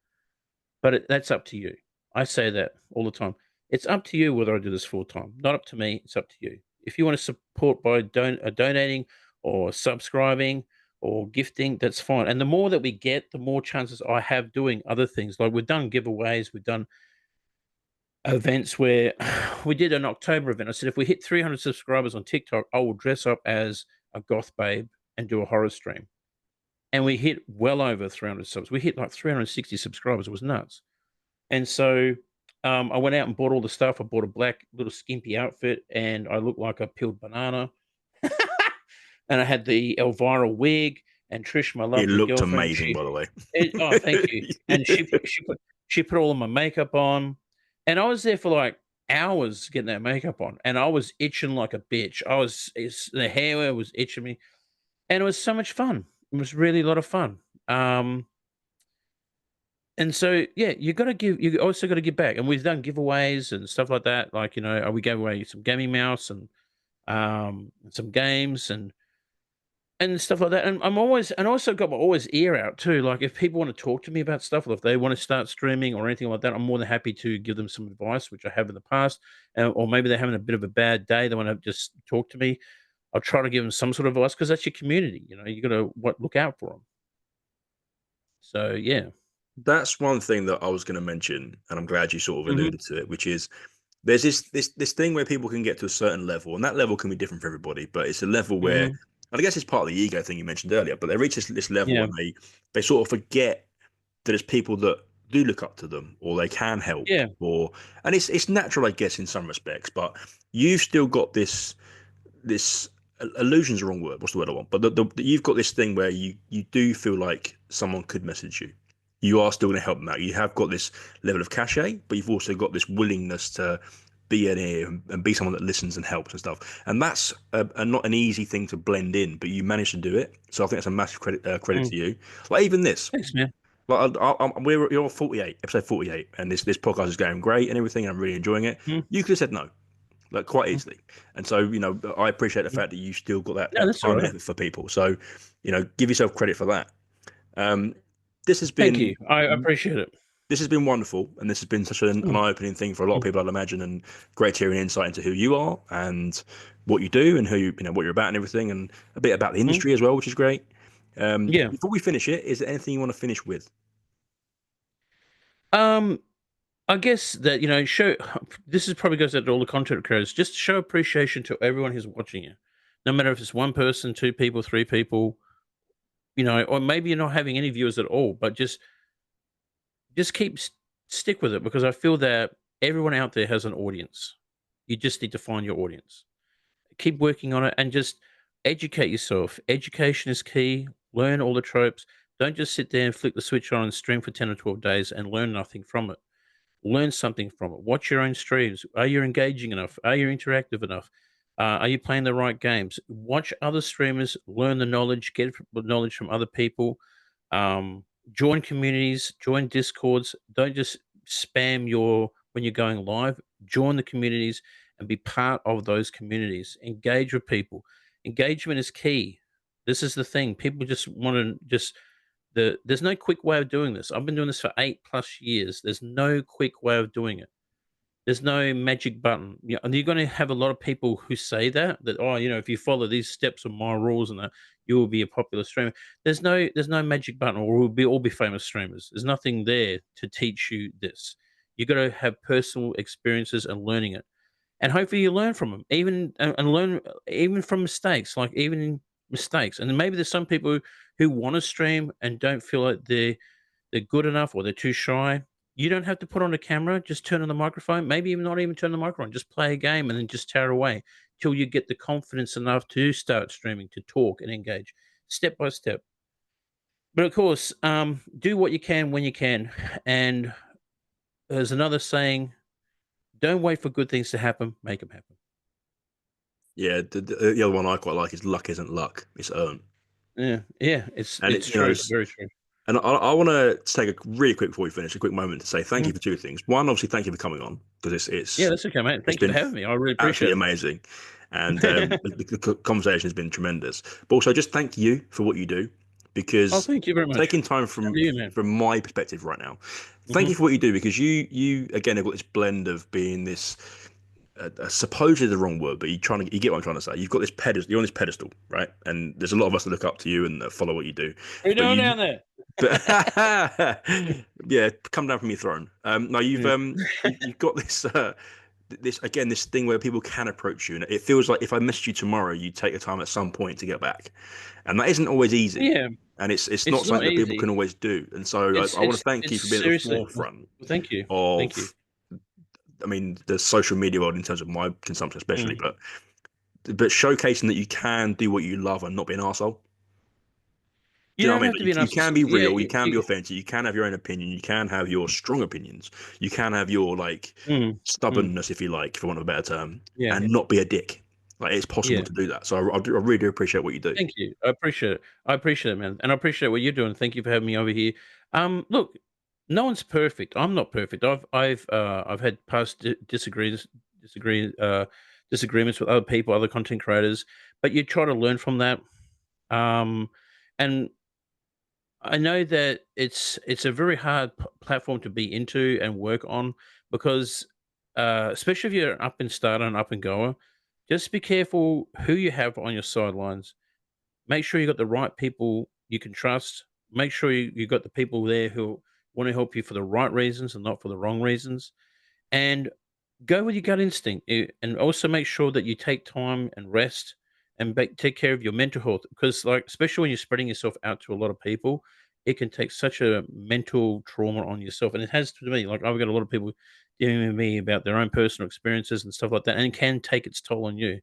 but that's up to you. I say that all the time. It's up to you whether I do this full time. Not up to me. It's up to you. If you want to support by donating or subscribing or gifting, that's fine. And the more that we get, the more chances I have doing other things. Like we've done giveaways, we've done events where we did an October event. I said, if we hit 300 subscribers on TikTok, I will dress up as a goth babe and do a horror stream. And we hit well over 300 subs. We hit like 360 subscribers. It was nuts. And so I went out and bought all the stuff. I bought a black little skimpy outfit and I looked like a peeled banana. And I had the Elvira wig and Trish, my It lovely looked girlfriend. amazing, by the way. Oh, thank you. And she put all of my makeup on, and I was there for like hours getting that makeup on, and I was itching like a bitch. The hair was itching me, and it was so much fun. It was really a lot of fun. Um, and so yeah, you also got to give back, and we've done giveaways and stuff like that. Like we gave away some gaming mouse and some games and stuff like that. And I'm always and I also got my always ear out too. Like if people want to talk to me about stuff, or if they want to start streaming or anything like that, I'm more than happy to give them some advice, which I have in the past. Or maybe they're having a bit of a bad day, they want to just talk to me. I'll try to give them some sort of advice because that's your community. You know, you got to look out for them. So yeah. That's one thing that I was going to mention, and I'm glad you sort of Hmm. alluded to it, which is there's this thing where people can get to a certain level, and that level can be different for everybody, but it's a level where, Hmm. and I guess it's part of the ego thing you mentioned earlier, but they reach this level Yeah. and they sort of forget that there's people that do look up to them or they can help, Yeah. or and it's natural, I guess, in some respects, but you've still got this illusion's the wrong word. What's the word I want? But you've got this thing where you do feel like someone could message you. You are still going to help them out. You have got this level of cachet, but you've also got this willingness to be an ear and be someone that listens and helps and stuff. And that's not an easy thing to blend in, but you managed to do it. So I think that's a massive credit Mm. to you. Like even this, Thanks, man. like you're 48, episode 48, and this podcast is going great and everything. And I'm really enjoying it. Mm. You could have said no, like quite Mm. easily. And so, I appreciate the Mm. fact that you still got that, No, that that's all time and right. effort for people. So, give yourself credit for that. Um, this has Thank been you. I appreciate it. this has been wonderful, and this has been such an Mm. eye-opening thing for a lot of Mm. people, I'd imagine, and great hearing insight into who you are and what you do and what you're about and everything, and a bit about the Mm. industry as well, which is great. Yeah. Before we finish it, is there anything you want to finish with? Um, I guess that, show this is probably goes out to all the content creators. Just show appreciation to everyone who's watching you. No matter if it's one person, two people, three people, or maybe you're not having any viewers at all, but just stick with it because I feel that everyone out there has an audience. You just need to find your audience. Keep working on it and just educate yourself. Education is key. Learn all the tropes. Don't just sit there and flick the switch on and stream for 10 or 12 days and learn nothing from it. Learn something from it. Watch your own streams. Are you engaging enough? Are you interactive enough? Are you playing the right games? Watch other streamers, learn the knowledge, get knowledge from other people. Um, Join communities, join discords. Don't just spam when you're going live. Join the communities and be part of those communities. Engage with people. Engagement is key. This is the thing. People just want to there's no quick way of doing this. I've been doing this for 8+ years. There's no quick way of doing it. There's no magic button. And you're going to have a lot of people who say that oh, if you follow these steps and my rules and that, you will be a popular streamer. There's no magic button, or we'll all be famous streamers. There's nothing there to teach you this. You got to have personal experiences and learning it, and hopefully you learn from them, even and learn even from mistakes, like even in mistakes. And maybe there's some people who want to stream and don't feel like they're good enough or they're too shy. You don't have to put on a camera, just turn on the microphone, maybe even not even turn the microphone, just play a game and then just tear away till you get the confidence enough to start streaming, to talk and engage step by step. But of course, do what you can when you can. And there's another saying, don't wait for good things to happen, make them happen. Yeah, the other one I quite like is luck isn't luck, it's earned. Yeah, yeah, it's And it's true, very true. and I want to take a really quick before we finish, a quick moment to say thank you Mhm. for two things. One, obviously, thank you for coming on because Yeah, that's okay, mate. it's Thank you for been having me. I really absolutely appreciate amazing, and it. the conversation has been tremendous. But also, just thank you for what you do Oh, because thank you very much. taking time Same to you, man. from my perspective right now, thank Mhm. you for what you do because you again have got this blend of being this supposedly the wrong word, but you get what I'm trying to say. You've got this pedestal, you're on this pedestal, right? And there's a lot of us that look up to you and that follow what you do. What are you But doing you, down there? but yeah, come down from your throne. No, Yeah. you've got this again, this thing where people can approach you, and it feels like if I missed you tomorrow, you'd take the time at some point to get back, and that isn't always easy. Yeah, And it's not it's something not that people can easy. always do. And so It's I want it's to thank you it's for being at the seriously forefront thank you. Thank you. of, I mean, the social media world in terms of my consumption, especially, Mm. but showcasing that you can do what you love and not be an arsehole. Do You you know what don't I mean? have to Like be an you arsehole. can be Yeah, real, you can be authentic, you can have your own opinion, you can have your strong opinions, you can have your like mm. stubbornness, if you like, for want of a better term, Yeah, and not be a dick. Like it's possible yeah. to do that. So I really do appreciate what you do. Thank you. I appreciate it. I appreciate it, man, and I appreciate what you're doing. Thank you for having me over here. Look, no one's perfect. I'm not perfect. I've had past disagree disagreements with other people, other content creators, but you try to learn from that. Um, and I know that it's a very hard platform to be into and work on because, especially if you're an up and starter and up and goer, just be careful who you have on your sidelines. Make sure you got the right people you can trust. Make sure you got the people there who want to help you for the right reasons and not for the wrong reasons. And go with your gut instinct, and also make sure that you take time and rest and take care of your mental health, because like especially when you're spreading yourself out to a lot of people, it can take such a mental trauma on yourself, and it has to me. Like I've got a lot of people dealing with me about their own personal experiences and stuff like that, and it can take its toll on you.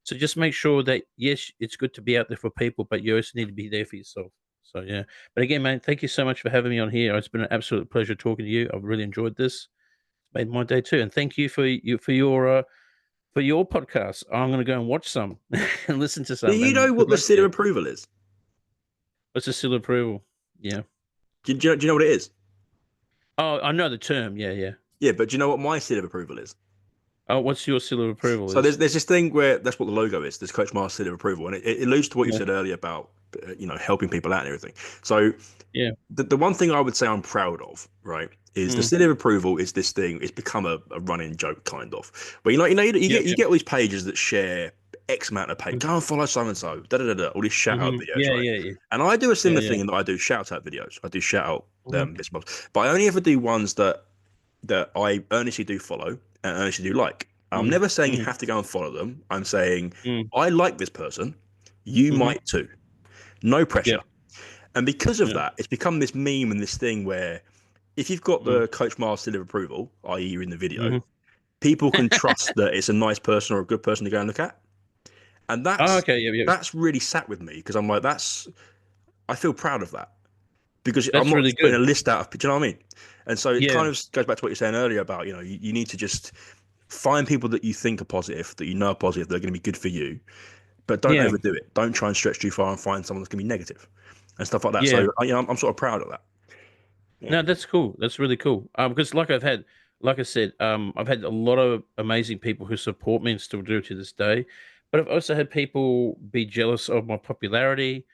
So just make sure that yes, it's good to be out there for people, but you also need to be there for yourself. So yeah. But again, man, thank you so much for having me on here. It's been an absolute pleasure talking to you. I've really enjoyed this. Made my day too. And thank you for your podcast. I'm gonna go and watch some and listen to Do some, you and know good what the luck to seal of you. approval is? What's the seal of approval? Yeah. Do you know what it is? Oh, I know the term. Yeah, yeah. Yeah, but do you know what my seal of approval is? Oh, what's your seal of approval So there's is? there's this thing where that's what the logo is. This Coach Mars seal of approval, and it alludes to what you Yeah, said earlier about helping people out and everything. So yeah. the one thing I would say I'm proud of, right, is the Mm, seal of approval is this thing. It's become a running joke, kind of. But you yeah, get you yeah. get all these pages that share X amount of page. Mm, Go and follow so and so. Da da da da. All these shout out videos, yeah, right? yeah, yeah. And I do a Yeah, similar yeah. thing in that I do shout out videos. I do shout out Mhm, bits and bobs, but I only ever do ones that I earnestly do follow and earnestly do like. I'm mm, never saying you mhm, have to go and follow them. I'm saying mm, I like this person. You mhm. might too. No Yeah, pressure. And because of yeah. that, it's become this meme and this thing where if you've got Mm, the Coach Mars seal of approval, i.e., you're in the video, mhm. people can trust that it's a nice person or a good person to go and look at. And Oh, that's okay. Yeah, yeah. that's really sat with me because I'm like, I feel proud of that because I'm That's not really just putting good. a list out of, do you know what I mean? And so it Yeah, kind of goes back to what you're saying earlier about, you need to just find people that you think are positive, that you know are positive, that are going to be good for you, but don't yeah, overdo it. Don't try and stretch too far and find someone that's going to be negative and stuff like that. yeah. So, I'm sort of proud of that. Yeah. No, that's cool. That's really cool. Because like I said, I've had a lot of amazing people who support me and still do to this day. But I've also had people be jealous of my popularity,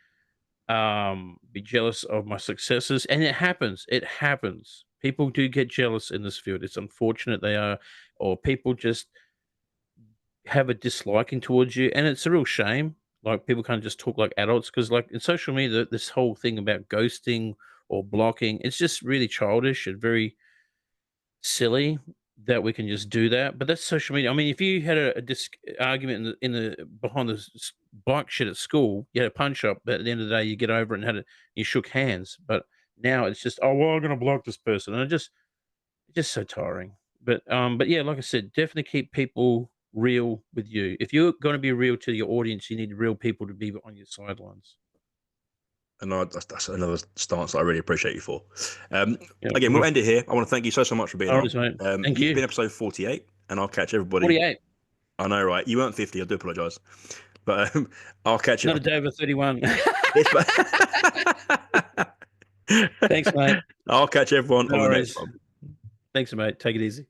be jealous of my successes, and it happens. It happens. People do get jealous in this field. It's unfortunate they are, or people just have a disliking towards you, and it's a real shame. Like people can't just talk like adults because, like in social media, this whole thing about ghosting or blocking, it's just really childish and very silly that we can just do that. But that's social media. I mean, if you had a argument in the behind the bike shit at school, you had a punch up, but at the end of the day, you get over it and you shook hands. But now it's just, oh well, I'm gonna block this person, and it's just so tiring. But yeah, like I said, definitely keep people real with you. If you're going to be real to your audience, you need real people to be on your sidelines. And that's another stance that I really appreciate you for. Um, Yeah. Again, we'll end it here. I want to thank you so much for being All on. right, mate. Thank This has you. been episode 48, and I'll catch everybody. 48. I know, right? You weren't 50. I do apologise, but I'll catch you. Not a day over 31. It's, Thanks, mate. I'll catch everyone No on the next worries. one. Thanks, mate. Take it easy.